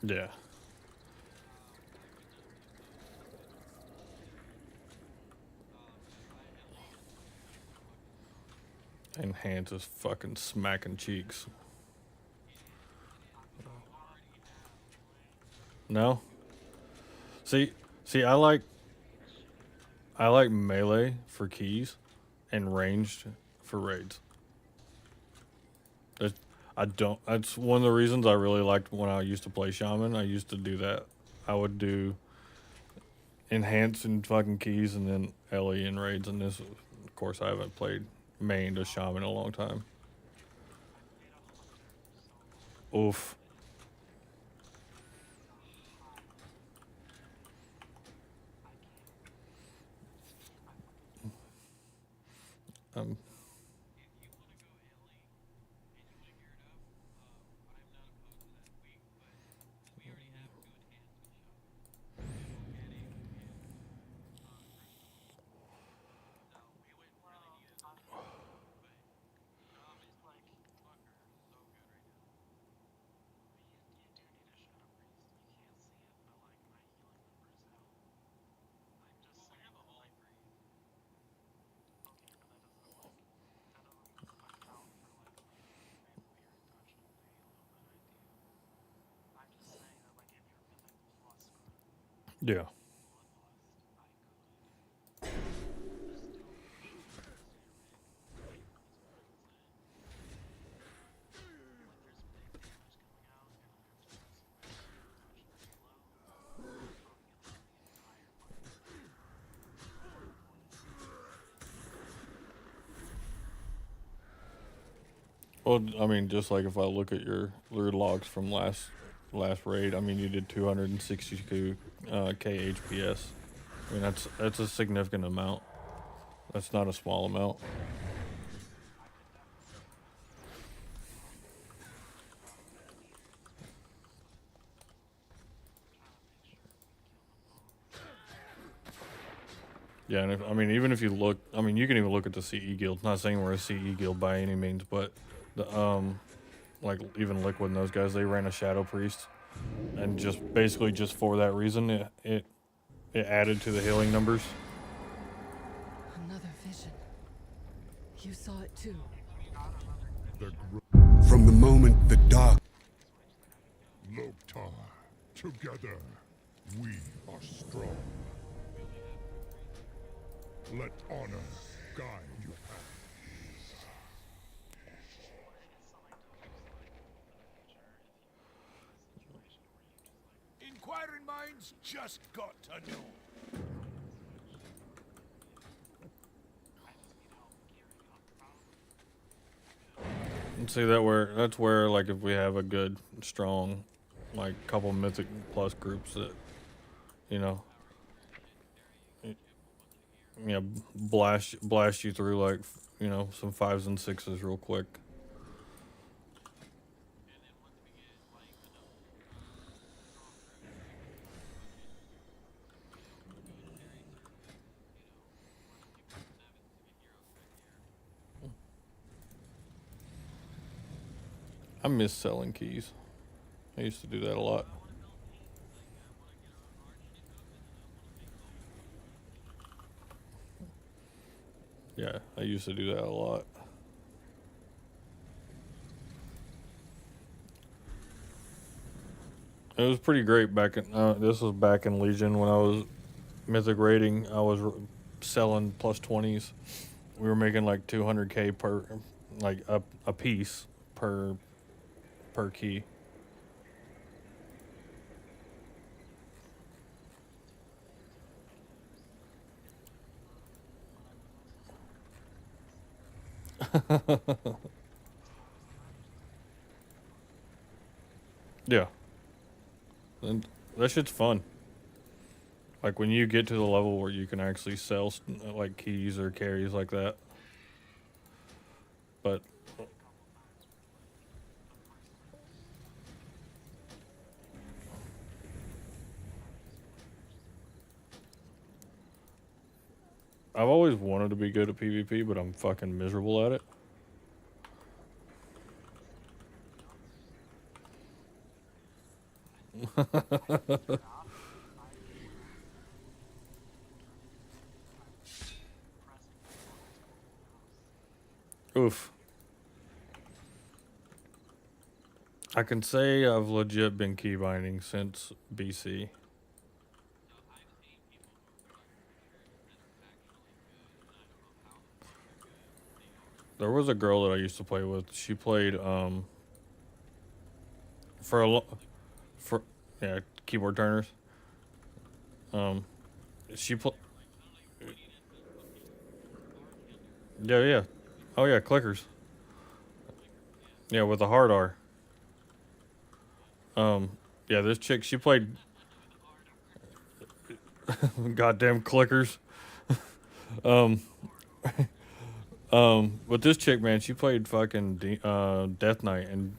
S1: yeah. Enhance is fucking smacking cheeks. No? See, I like melee for keys and ranged for raids. That's one of the reasons I really liked when I used to play Shaman. I used to do that. I would do enhance and fucking keys and then LE and raids, and this, of course, I haven't played mained a Shaman in a long time. Oof. Um, yeah. Well, I mean, just like if I look at your logs from last raid, I mean, you did 262 k HPS. I mean, that's a significant amount. That's not a small amount. Yeah, and I mean, even if you look, I mean, you can even look at the CE guild. Not saying we're a CE guild by any means, but the like even Liquid and those guys, they ran a Shadow Priest, and just basically just for that reason, it added to the healing numbers.
S10: Another vision. You saw it too.
S2: From the moment the dark Loktar, together we are strong. Let honor guide you have.
S8: Inquiring minds just got to know.
S1: And see that's where like if we have a good strong like couple mythic plus groups that you know blast you through like some 5s and 6s real quick. I miss selling keys. I used to do that a lot. Yeah, I used to do that a lot. It was pretty great back in. This was back in Legion when I was mythic rating. I was selling plus 20s. We were making like 200k per, like a piece per key. Yeah, and that shit's fun. Like when you get to the level where you can actually sell like keys or carries like that. But I've always wanted to be good at PvP, but I'm fucking miserable at it. Oof. I can say I've legit been keybinding since BC. There was a girl that I used to play with. She played for for yeah, keyboard turners. Um she pl- Yeah, yeah. Oh yeah, clickers. Yeah, with a hard R. Yeah, this chick she played goddamn clickers. Um but this chick, man, she played fucking Death Knight, and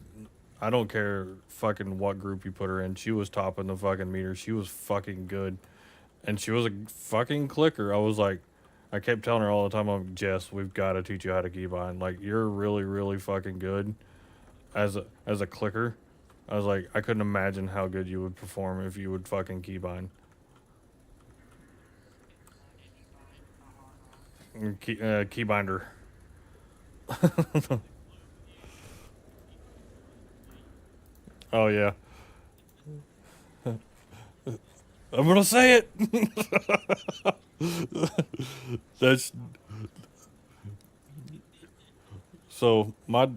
S1: I don't care fucking what group you put her in. She was topping the fucking meter. She was fucking good. And she was a fucking clicker. I kept telling her all the time, I'm Jess, we've got to teach you how to keybind. Like, you're really, really fucking good as a clicker. I was like, I couldn't imagine how good you would perform if you would fucking keybind. Keybinder. Oh yeah. I'm gonna say it. That's so my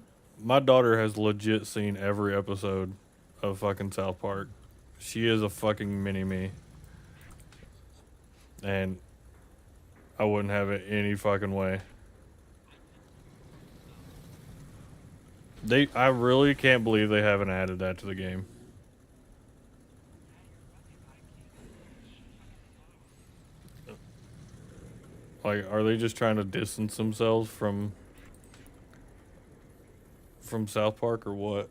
S1: daughter has legit seen every episode of fucking South Park. She is a fucking mini me, and I wouldn't have it any fucking way. I really can't believe they haven't added that to the game. Like, are they just trying to distance themselves from South Park or what?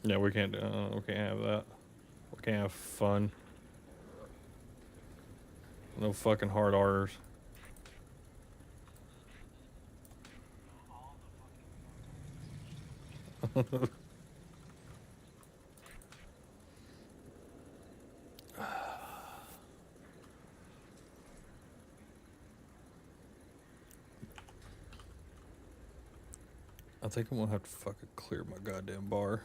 S1: Yeah, we can't have that. We can't have fun. No fucking hard R's. I think I'm gonna have to fucking clear my goddamn bar.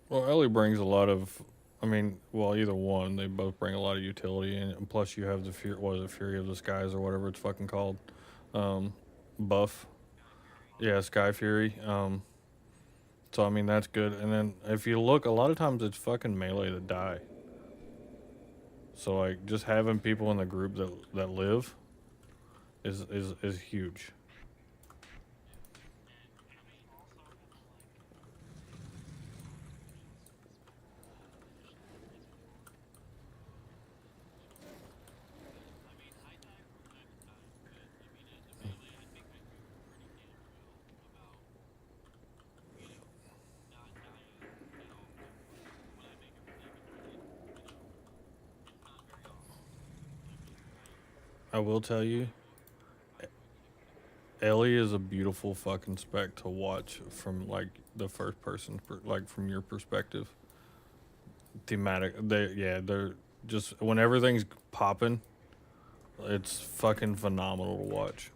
S1: Well, Ellie brings a lot of. I mean, well, either one, they both bring a lot of utility, and plus you have the fear. What is it, Fury of the Skies or whatever it's fucking called, buff. Yeah, Sky Fury. So I mean that's good. And then if you look, a lot of times it's fucking melee that die. So like just having people in the group that live is huge. I will tell you, Ellie is a beautiful fucking spec to watch from like the first person, like from your perspective. Thematic, they're just when everything's popping, it's fucking phenomenal to watch.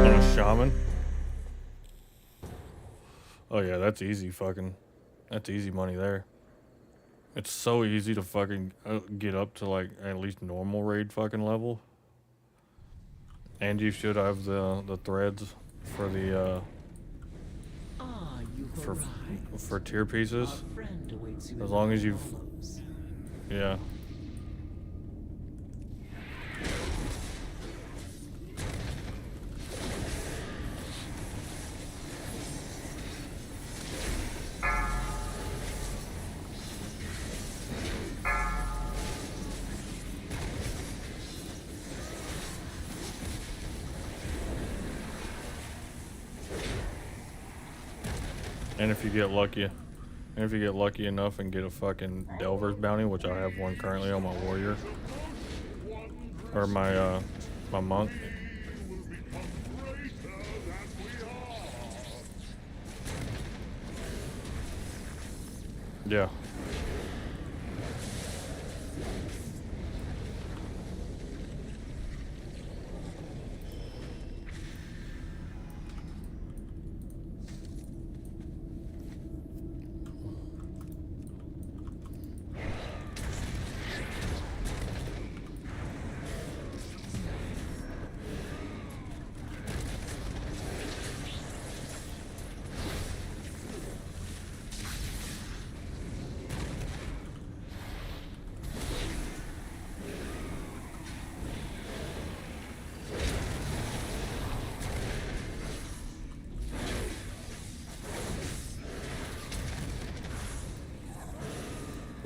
S1: On a shaman. Oh yeah, that's easy fucking. That's easy money there. It's so easy to fucking get up to like at least normal raid fucking level. And you should have the threads for the for for tier pieces. As long as you've yeah. And if you get lucky enough and get a fucking Delver's bounty, which I have one currently on my warrior or my my monk. Yeah.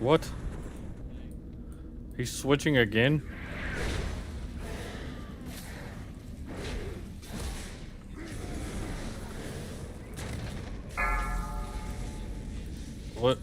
S1: What? He's switching again? What?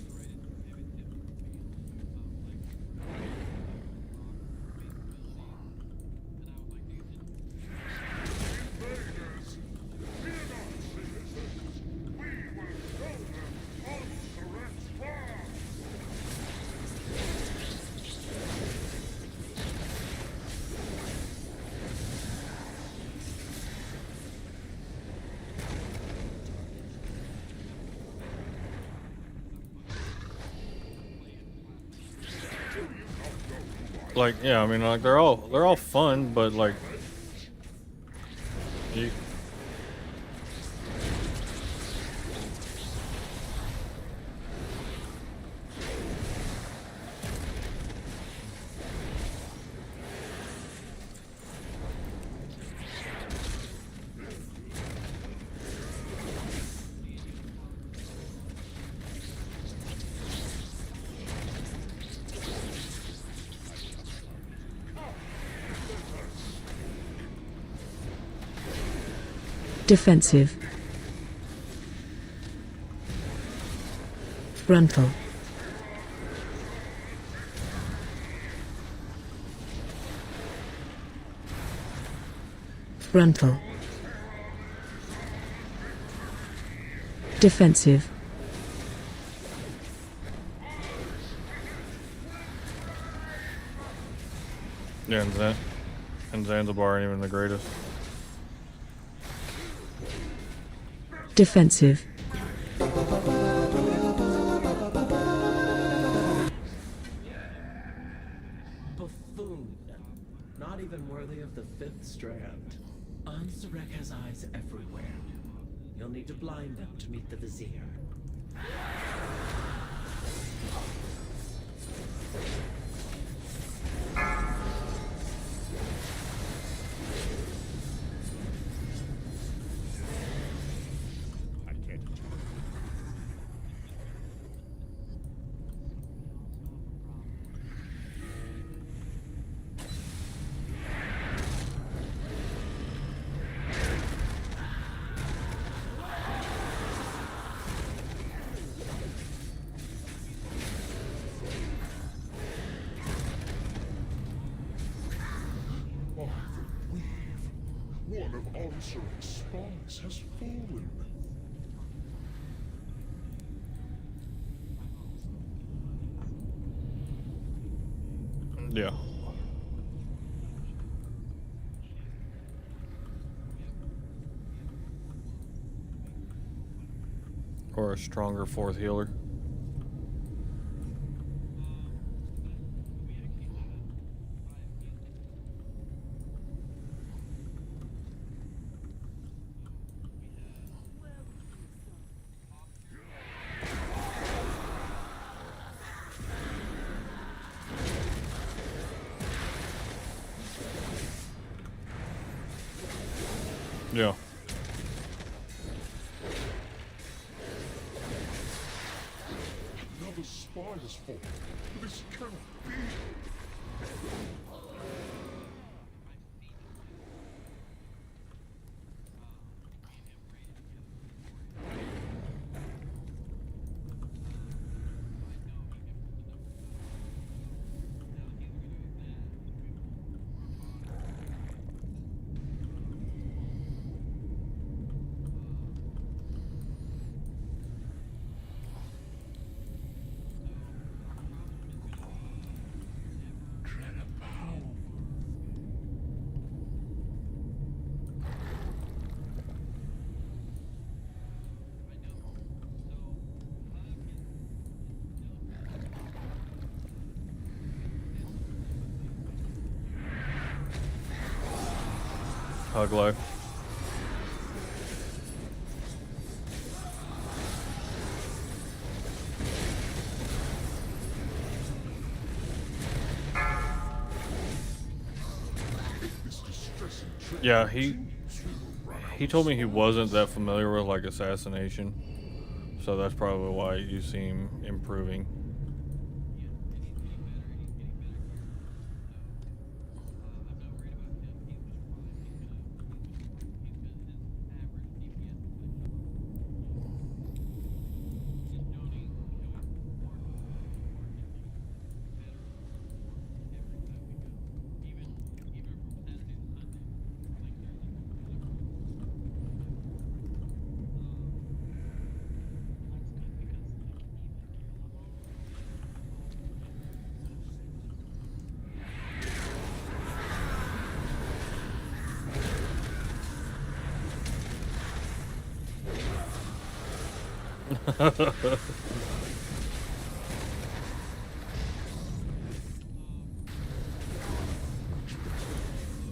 S1: Like, yeah, I mean, like they're all fun, but like, you,
S3: Defensive. Frontal. Frontal. Defensive.
S1: yeah, and Zanzibar ain't even the greatest.
S3: Defensive.
S5: Buffoon. Not even worthy of the fifth strand. Ansarek has eyes everywhere. You'll need to blind them to meet the Vizier.
S2: I believe one of Ansarek's spies has fallen.
S1: Yeah. Or a stronger fourth healer. Yeah.
S2: Another spy has fallen. This cannot be.
S1: Hug life. Yeah, he told me he wasn't that familiar with like assassination, so that's probably why you see him improving.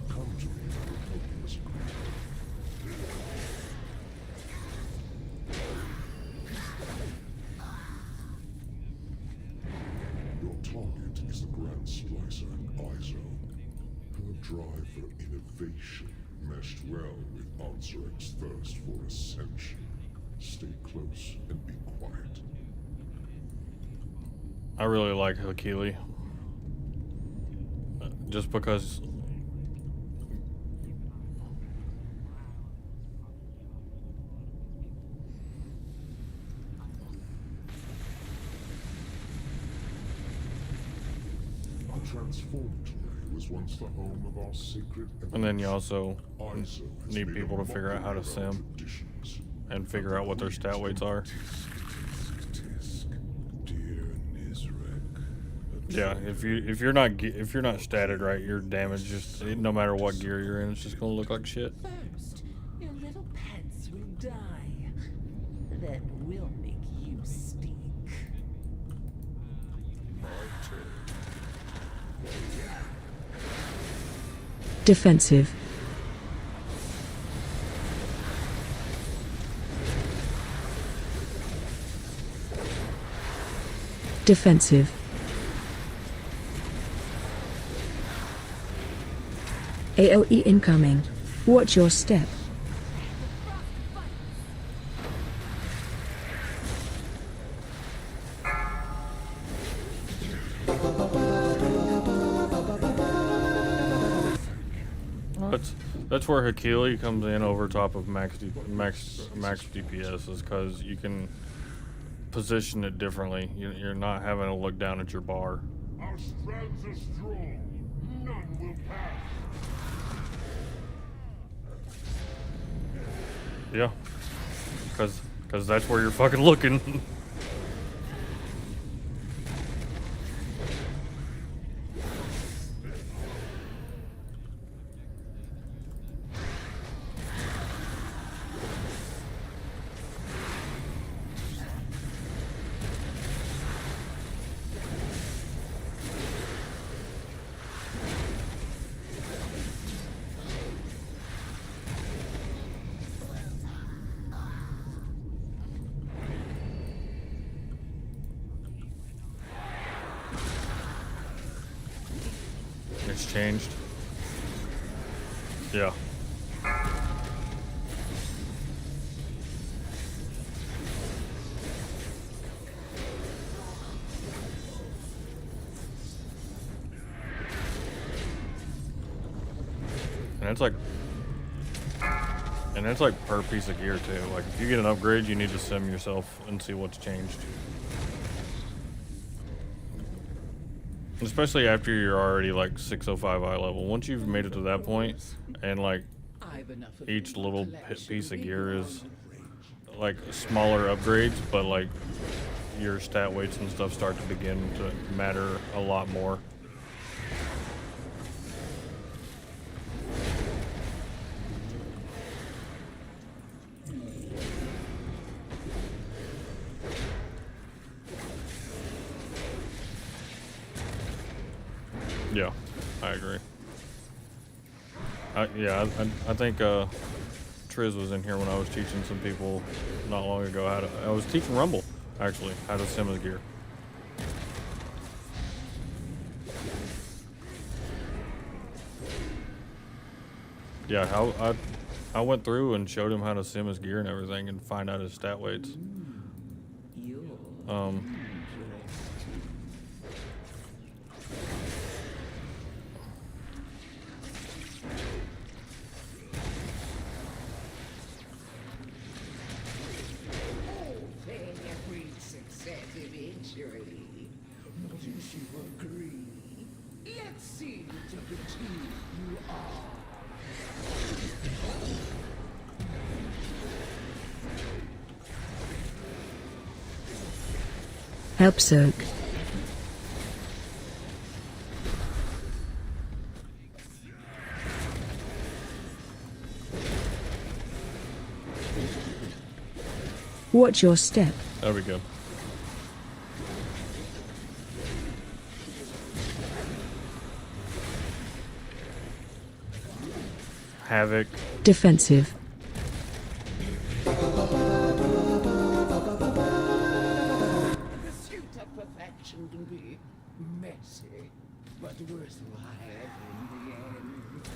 S2: Come to me for helpless creature. Your target is the Grand Splicer, Izo. Her drive for innovation meshed well with Ansarek's thirst for ascension. Stay close and be quiet.
S1: I really like Hakili. Just because
S2: Our transformatory was once the home of our sacred evolution.
S1: and then you also
S2: Izo has
S1: need
S2: made
S1: people
S2: a
S1: to figure out how to
S2: mockery of our
S1: sim
S2: traditions.
S1: and figure out what their stat weights are.
S2: Dear Nizrek,
S1: Yeah, if you're not statted right, your damage just no matter what gear you're in, it's just gonna look like shit.
S8: First, your little pets will die. Then we'll make you speak.
S3: Defensive. Defensive. AOE incoming. Watch your step.
S1: That's where Hakili comes in over top of max DPS, is because you can position it differently. You're not having to look down at your bar.
S2: our strands are strong. None will pass.
S1: Yeah, because that's where you're fucking looking. It's changed. Yeah. And it's like per piece of gear too. Like if you get an upgrade, you need to sim yourself and see what's changed. Especially after you're already like 605 eye level. Once you've made it to that point, and like each little piece of gear is like smaller upgrades, but like your stat weights and stuff start to begin to matter a lot more. Yeah, I agree. I think Triz was in here when I was teaching some people not long ago how to. I was teaching Rumble actually how to sim his gear. Yeah, how I went through and showed him how to sim his gear and everything and find out his stat weights.
S8: Wouldn't you agree? Let's see which of the two you are.
S3: Help soak. Watch your step.
S1: There we go. Havoc.
S3: Defensive.
S8: Pursuit of perfection can be messy, but worthwhile in the end.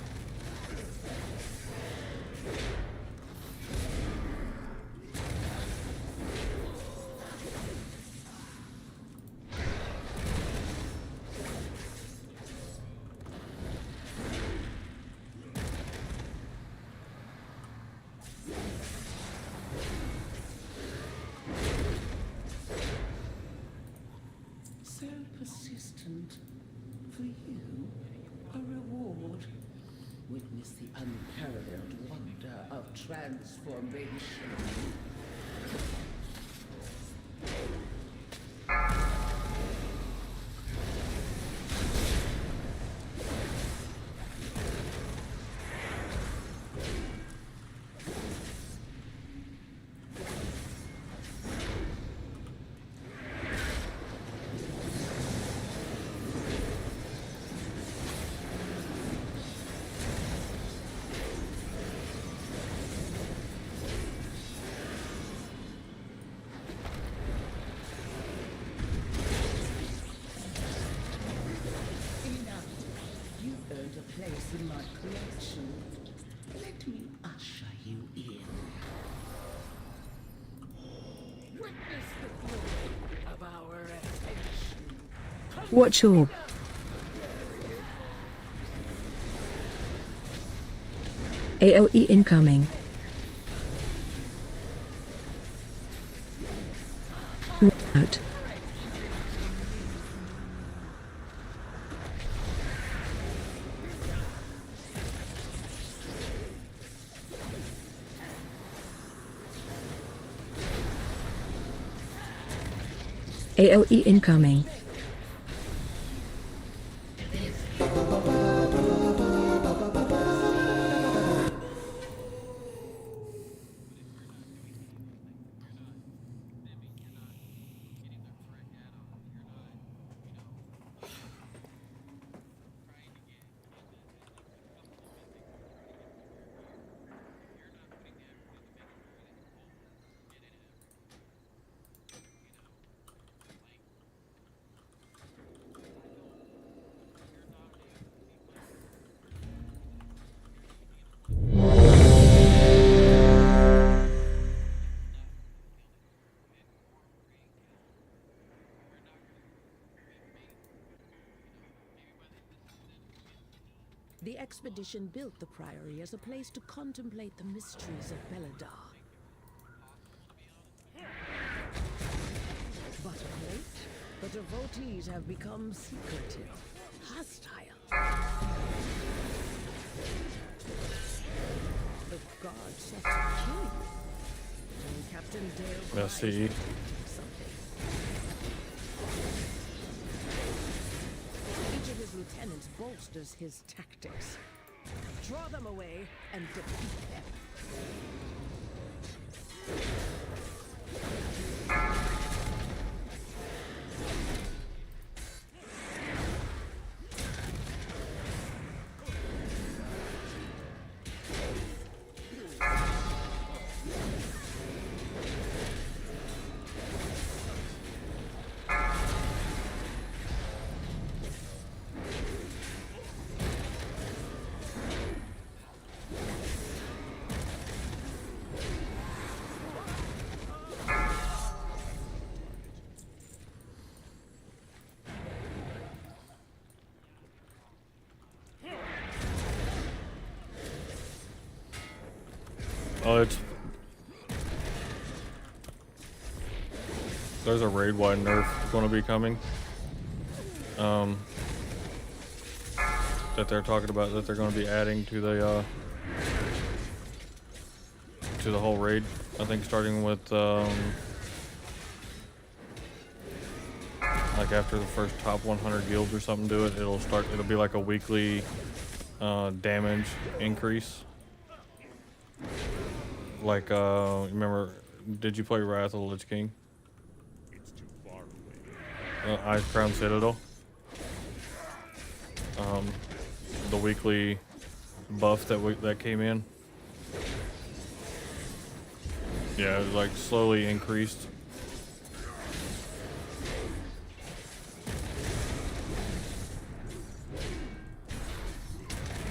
S8: So persistent. For you, a reward. Witness the unparalleled wonder of transformation. Enough. You've earned a place in my collection. Let me usher you in. Witness the glory of our attention.
S3: Watch orb. AOE incoming. Out. AOE incoming.
S11: The expedition built the Priory as a place to contemplate the mysteries of Beladar. But of late, the devotees have become secretive, hostile. The gods set to kill you. And Captain Dale
S1: Merci.
S11: something. Each of his lieutenants bolsters his tactics. Draw them away and defeat them.
S1: Oh, there's a raid-wide nerf going to be coming. That they're talking about, that they're going to be adding to the whole raid. I think starting with like after the first top 100 guilds or something do it, it'll be like a weekly damage increase. Like, remember, did you play Wrath of the Lich King? Ice Crown Citadel. The weekly buff that came in. Yeah, it was like slowly increased.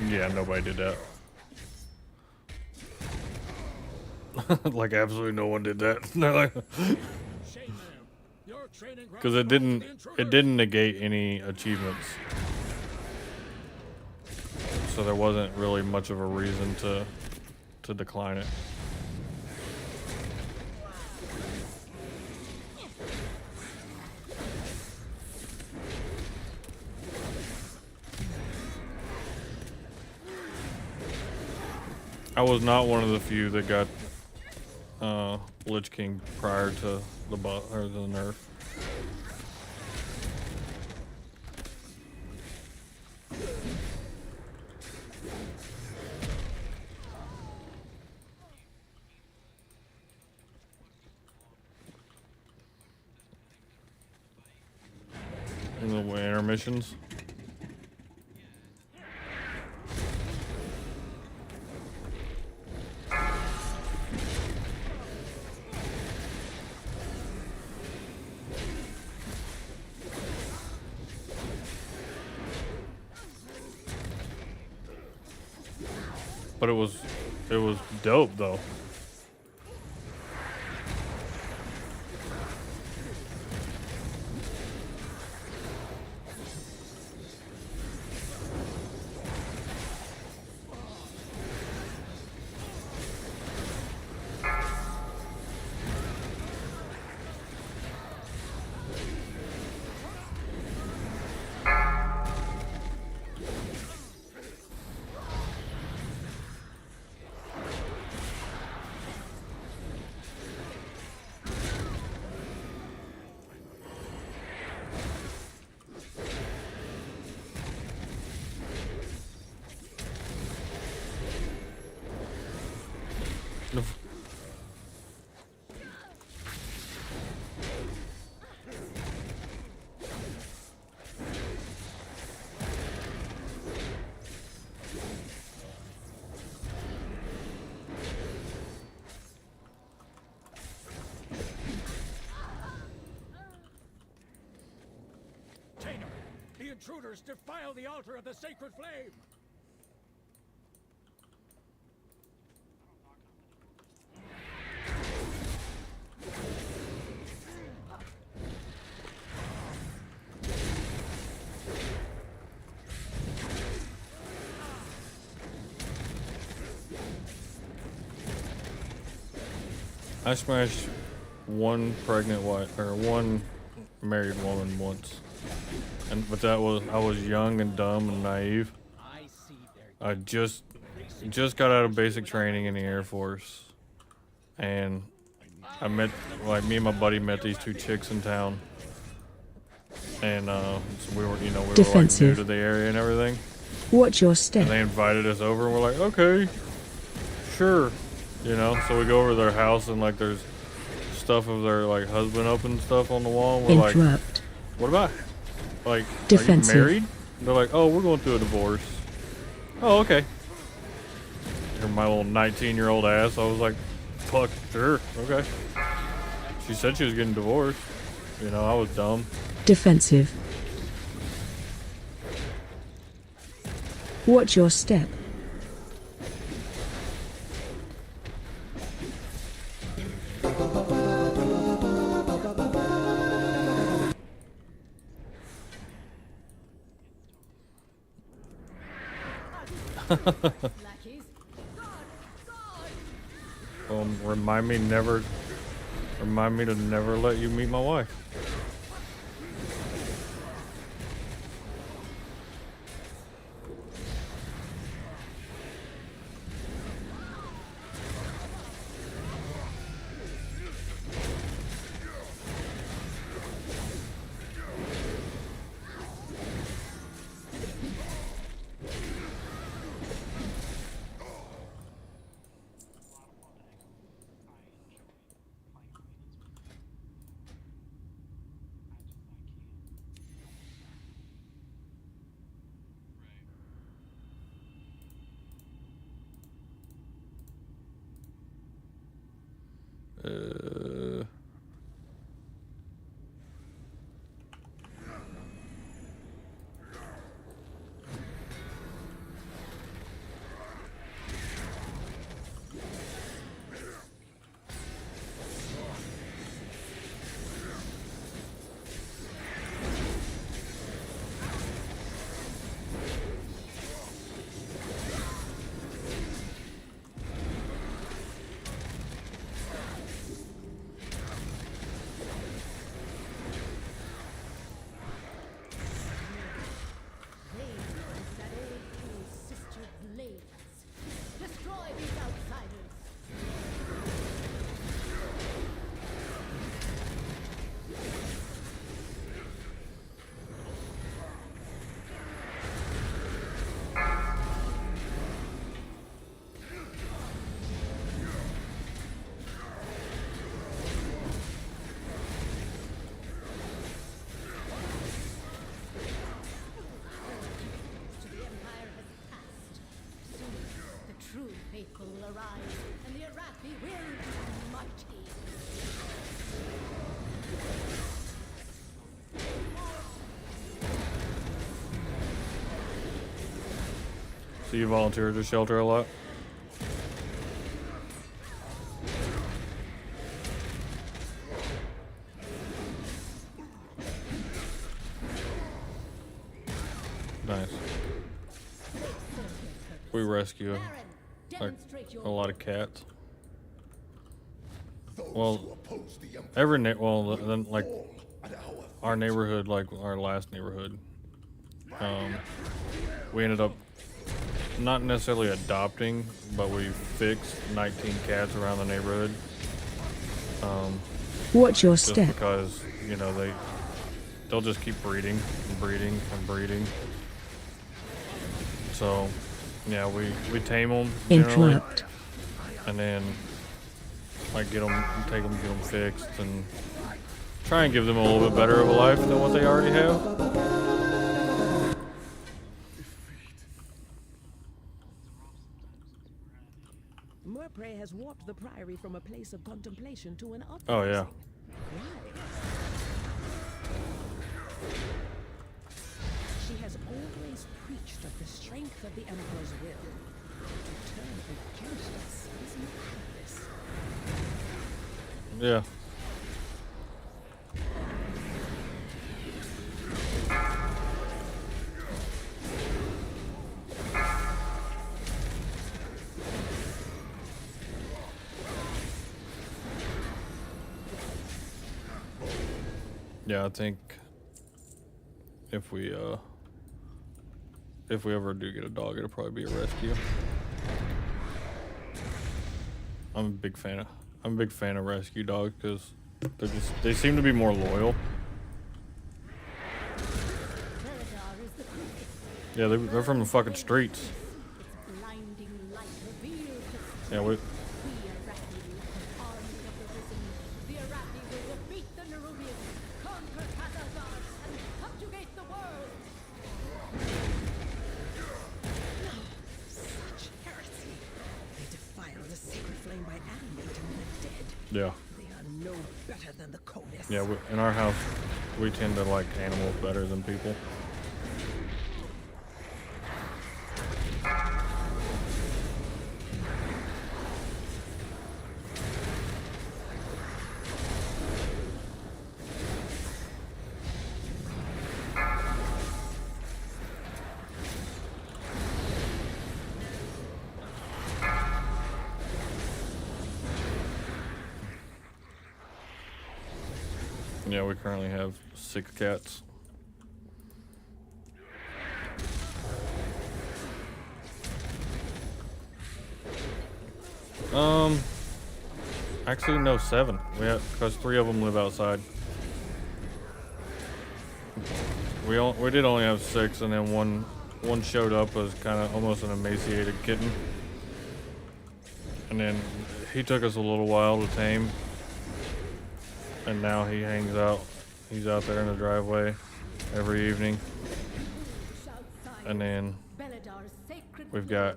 S1: Yeah, nobody did that. Like absolutely no one did that. They're like, because it didn't negate any achievements, so there wasn't really much of a reason to decline it. I was not one of the few that got Lich King prior to the buff or the nerf. In the intermissions. But it was dope though.
S12: The intruders defile the altar of the sacred flame!
S1: I smashed one pregnant wife or one married woman once, but I was young and dumb and naive. I just got out of basic training in the Air Force, and I met me and my buddy met these two chicks in town, and so we were like new to the area and everything.
S3: Watch your step.
S1: And they invited us over, and we're like, okay, sure. So we go over to their house, and like there's stuff of their like husband up and stuff on the wall. And we're like, what about like
S3: defensive.
S1: Are you married? They're like, oh, we're going through a divorce. Oh, okay. And my little 19-year-old ass, I was like, fuck, sure, okay. She said she was getting divorced. I was dumb.
S3: Defensive. Watch your step.
S1: Remind me to never let you meet my wife.
S11: will arise, and the Arathi will be mighty.
S1: So you volunteer to shelter a lot? Nice. We rescue like a lot of cats. Well, then like our neighborhood, like our last neighborhood, we ended up not necessarily adopting, but we fixed 19 cats around the neighborhood.
S3: Watch your
S1: Just
S3: step.
S1: because, you know, they'll just keep breeding and breeding and breeding. So, yeah, we tame them generally,
S3: Interrupt.
S1: and then like take them, get them fixed, and try and give them a little bit better of a life than what they already have.
S11: Murprey has warped the Priory from a place of contemplation to an uprising.
S1: Oh yeah.
S11: She has always preached of the strength of the Emperor's will. To turn against us is madness.
S1: Yeah. Yeah, I think if we ever do get a dog, it'll probably be a rescue. I'm a big fan of rescue dogs because they seem to be more loyal. Yeah, they're from the fucking streets. Yeah, we. Yeah.
S11: They are no better than the Colis.
S1: Yeah, in our house, we tend to like animals better than people. Yeah, we currently have 6 cats. Actually no, 7. Because 3 of them live outside. We did only have 6, and then one showed up as kind of almost an emaciated kitten, and then he took us a little while to tame. And now he hangs out. He's out there in the driveway every evening. And then we've got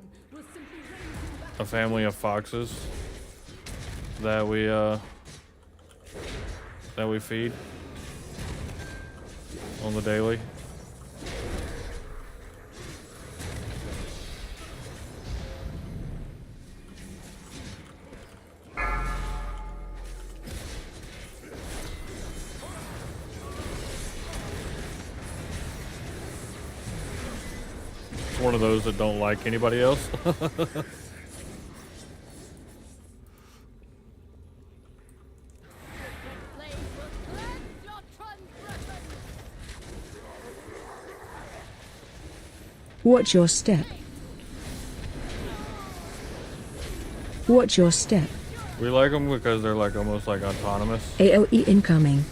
S1: a family of foxes that we that we feed on the daily. It's one of those that don't like anybody else.
S3: Watch your step. Watch your step.
S1: We like them because they're like almost like autonomous.
S3: AOE incoming.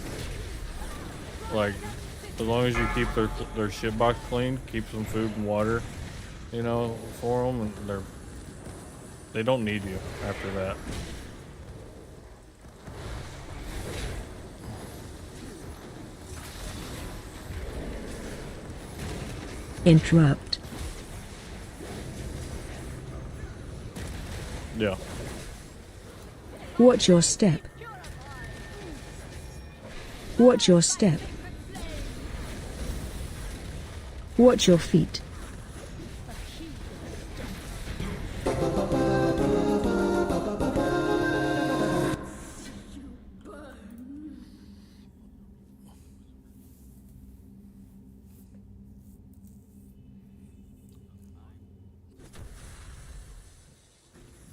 S1: Like, as long as you keep their ship box clean, keep some food and water, you know, for them, and they don't need you after that.
S3: Interrupt.
S1: Yeah.
S3: Watch your step. Watch your step. Watch your feet.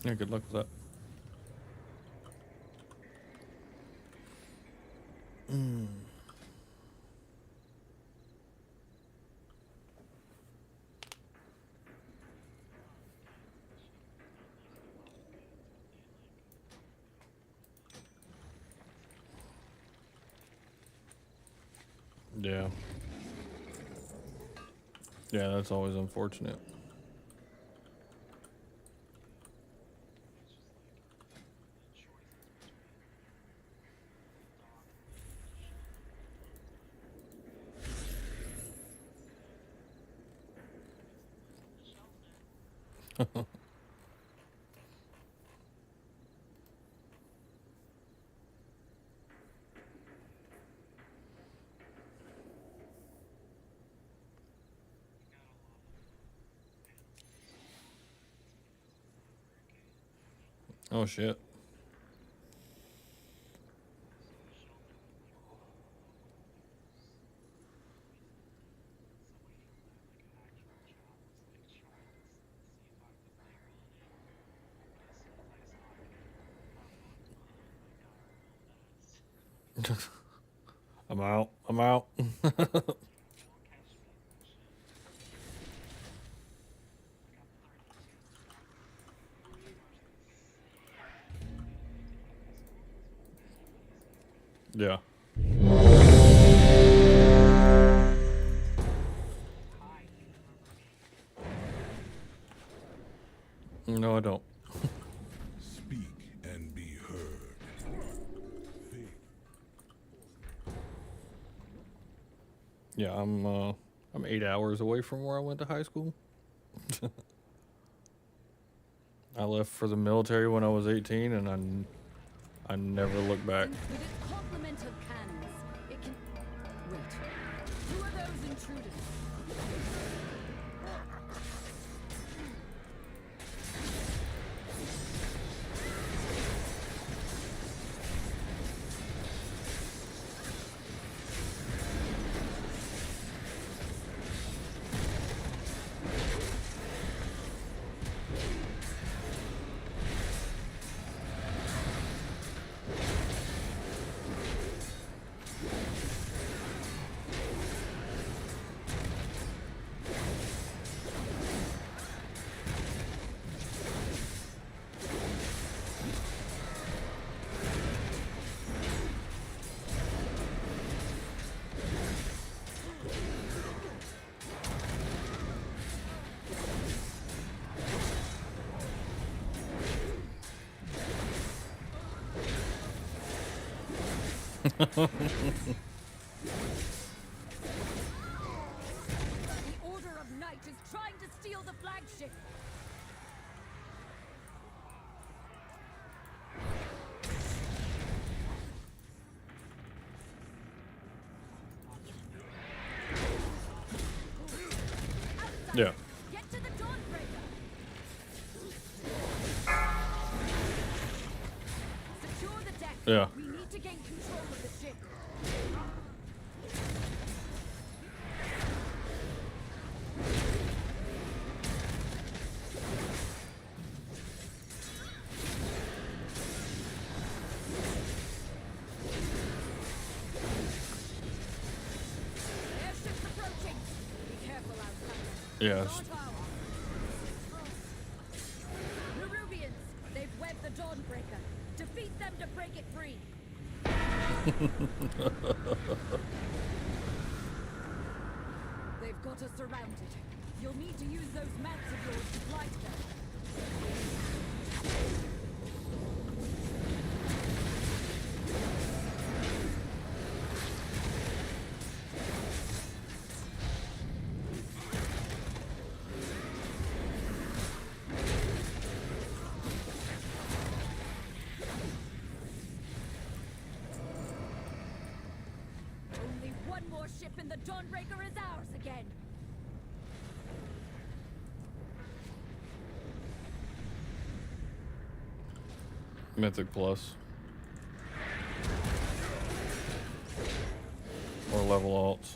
S1: Yeah, good luck with that. Yeah. Yeah, that's always unfortunate. Oh shit. I'm out. I'm out. Yeah. No, I don't.
S2: Speak and be heard.
S1: Yeah, I'm 8 hours away from where I went to high school. I left for the military when I was 18, and I never looked back.
S11: With its complement of cannons, it can... Wait. Who are those intruders?
S10: The Order of Night is trying to steal the flagship.
S1: Yeah.
S10: Get to the Dawnbreaker. Secure the deck.
S1: Yeah.
S10: We need to gain control of the ship. Airship's approaching. Be careful outside.
S1: Yes.
S10: Nerubians, they've webbed the Dawnbreaker. Defeat them to break it free. They've got us surrounded. You'll need to use those mats of yours to blind them. Only one more ship and the Dawnbreaker is ours again.
S1: Mythic Plus. Or level alts.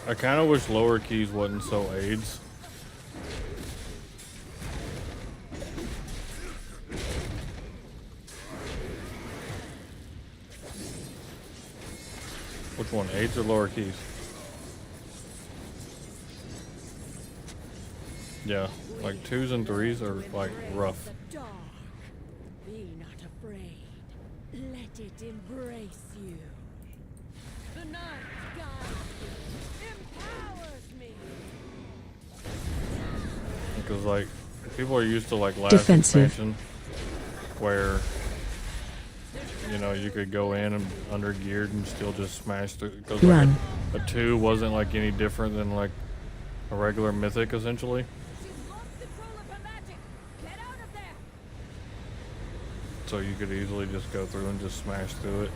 S1: I kind of wish lower keys wasn't so AIDS. Which one, AIDS or lower keys? Yeah, like 2s and 3s are like rough.
S11: The dark. Be not afraid. Let it embrace you. The night guides me, empowers me.
S1: Because like people are used to like last
S3: Defensive.
S1: expansion where you know you could go in and under geared and still just smash through. Because like
S3: Run.
S1: a 2 wasn't like any different than like a regular mythic essentially.
S10: She's lost control of her magic. Get out of there.
S1: So you could easily just go through and just smash through it.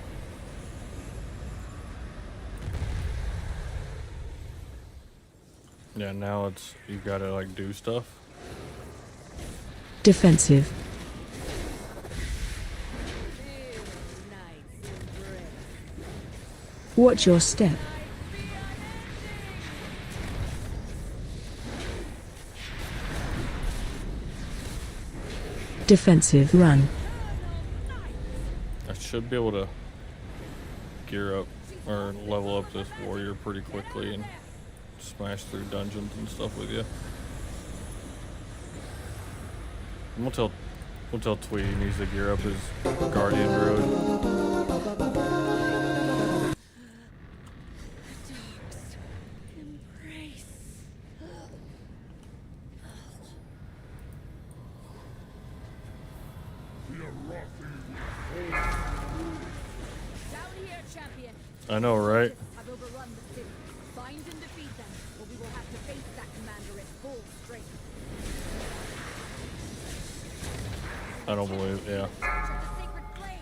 S1: Yeah, now it's you gotta like do stuff.
S3: Defensive.
S11: Feel night's embrace.
S3: Watch your step. Defensive. Run.
S1: I should be able to gear up or level up this warrior pretty quickly and smash through dungeons and stuff with you. And we'll tell Tweety he needs to gear up his guardian druid.
S11: Dark's embrace.
S10: Down here, champion.
S1: I know, right?
S10: I've overrun the city. Find and defeat them, or we will have to face that commander at full strength.
S1: I don't believe, yeah.
S10: Capture the sacred flame.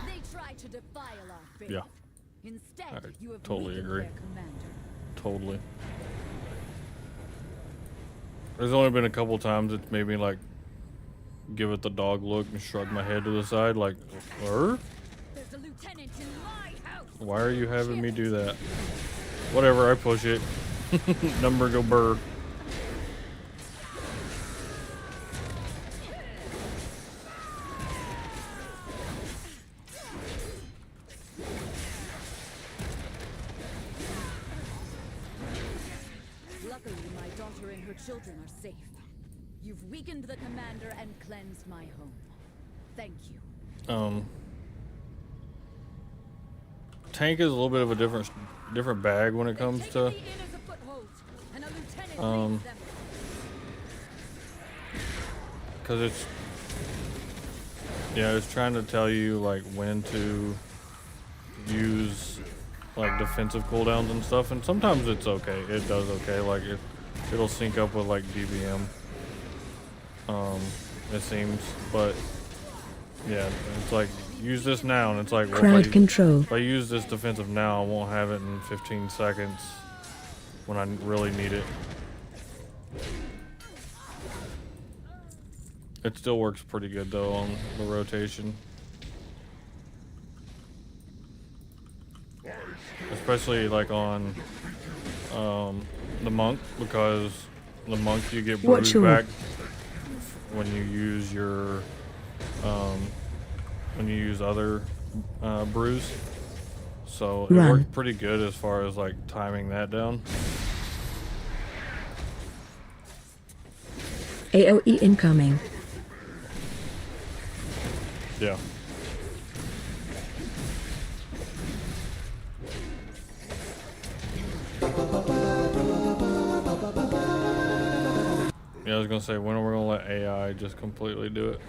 S10: They try to defile our faith.
S1: Yeah.
S10: Instead,
S1: I
S10: you have
S1: totally
S10: weakened
S1: agree.
S10: their commander.
S1: Totally. There's only been a couple times it's made me like give it the dog look and shrug my head to the side like, "Er?
S10: There's a lieutenant in my house.
S1: Why are you having me do that?" Whatever, I push it. Number go burr.
S10: Luckily, my daughter and her children are safe. You've weakened the commander and cleansed my home. Thank you.
S1: Tank is a little bit of a different bag when it comes to because it's trying to tell you like when to use like defensive cooldowns and stuff, and sometimes it's okay. It does okay. Like it'll sync up with like DBM. It seems, but yeah, it's like use this now, and it's like well,
S3: Crowd control.
S1: If I use this defensive now, I won't have it in 15 seconds when I really need it. It still works pretty good though on the rotation. Especially like on the monk, because the monk you get bruise back when you use your when you use other brews. So it worked pretty good as far as like timing that down.
S3: AOE incoming.
S1: Yeah. Yeah, I was gonna say, when are we gonna let AI just completely do it?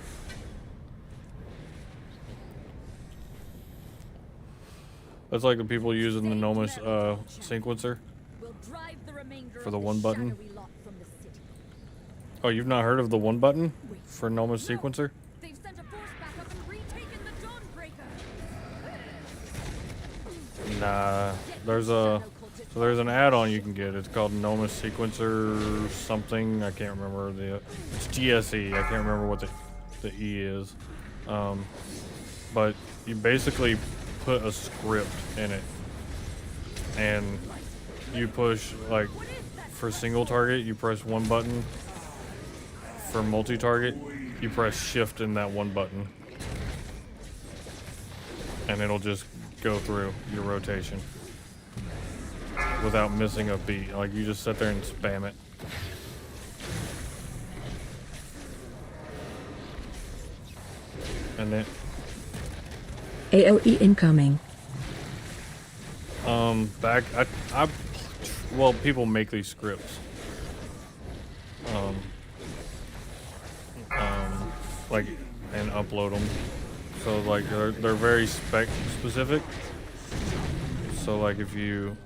S1: That's like the people using the Nomus sequencer for the one button. Oh, you've not heard of the one button for Nomus sequencer?
S10: They've sent a force backup and retaken the Dawnbreaker.
S1: Nah, there's an add-on you can get. It's called Nomus sequencer something. I can't remember it's GSE. I can't remember what the E is. But you basically put a script in it, and you push like for single target you press one button, for multi-target you press shift in that one button, and it'll just go through your rotation without missing a beat. Like you just sit there and spam it. And then
S3: AOE incoming.
S1: Well, people make these scripts. Like, and upload them. So like they're very spec specific. So like if you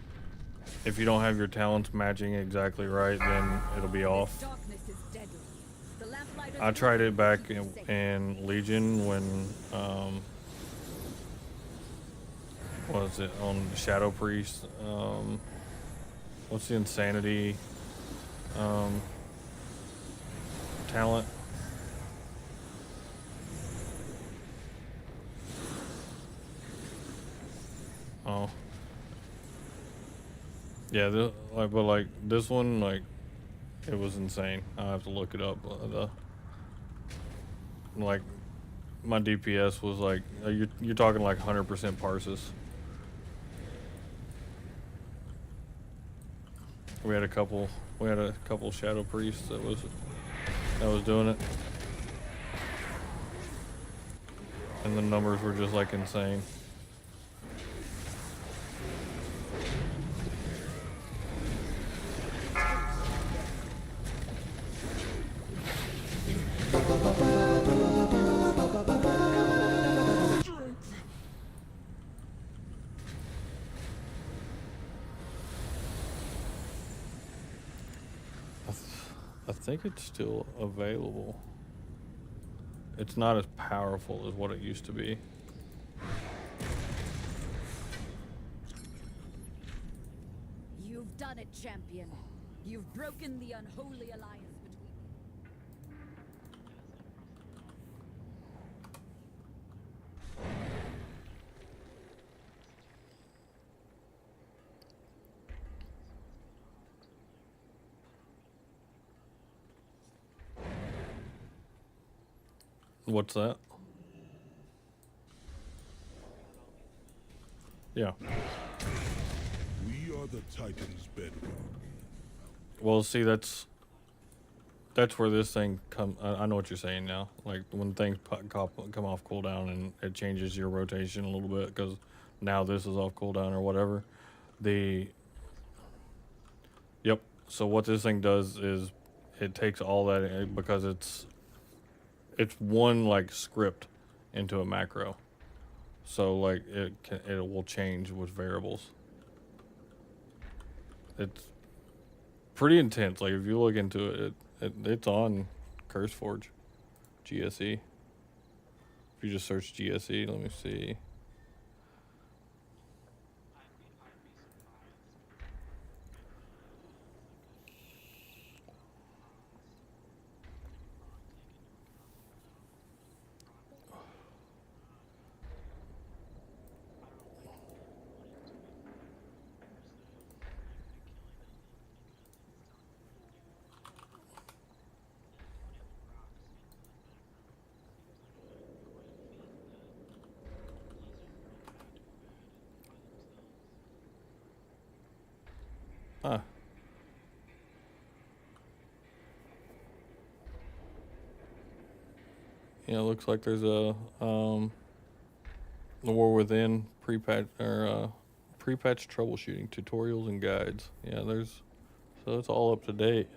S1: don't have your talents matching exactly right, then it'll be off. I tried it back in Legion when what is it on Shadow Priest? What's the insanity talent? Oh, yeah. But like this one, like it was insane. I have to look it up. Like my DPS was like you're talking like 100% parses. We had a couple Shadow Priests that was doing it, and the numbers were just like insane. I think it's still available. It's not as powerful as what it used to be.
S10: You've done it, champion. You've broken the unholy alliance between
S1: What's that? Yeah.
S2: We are the Titan's bedrock.
S1: Well, see, that's that's where this thing come. I know what you're saying now. Like when things come off cooldown and it changes your rotation a little bit because now this is off cooldown or whatever. Yep. So what this thing does is it takes all that because it's one like script into a macro. So like it will change with variables. It's pretty intense. Like if you look into it's on CurseForge, GSE. If you just search GSE, let me see. Ah. Yeah, it looks like there's a the War Within pre-patch or pre-patch troubleshooting tutorials and guides. Yeah, so it's all up to date.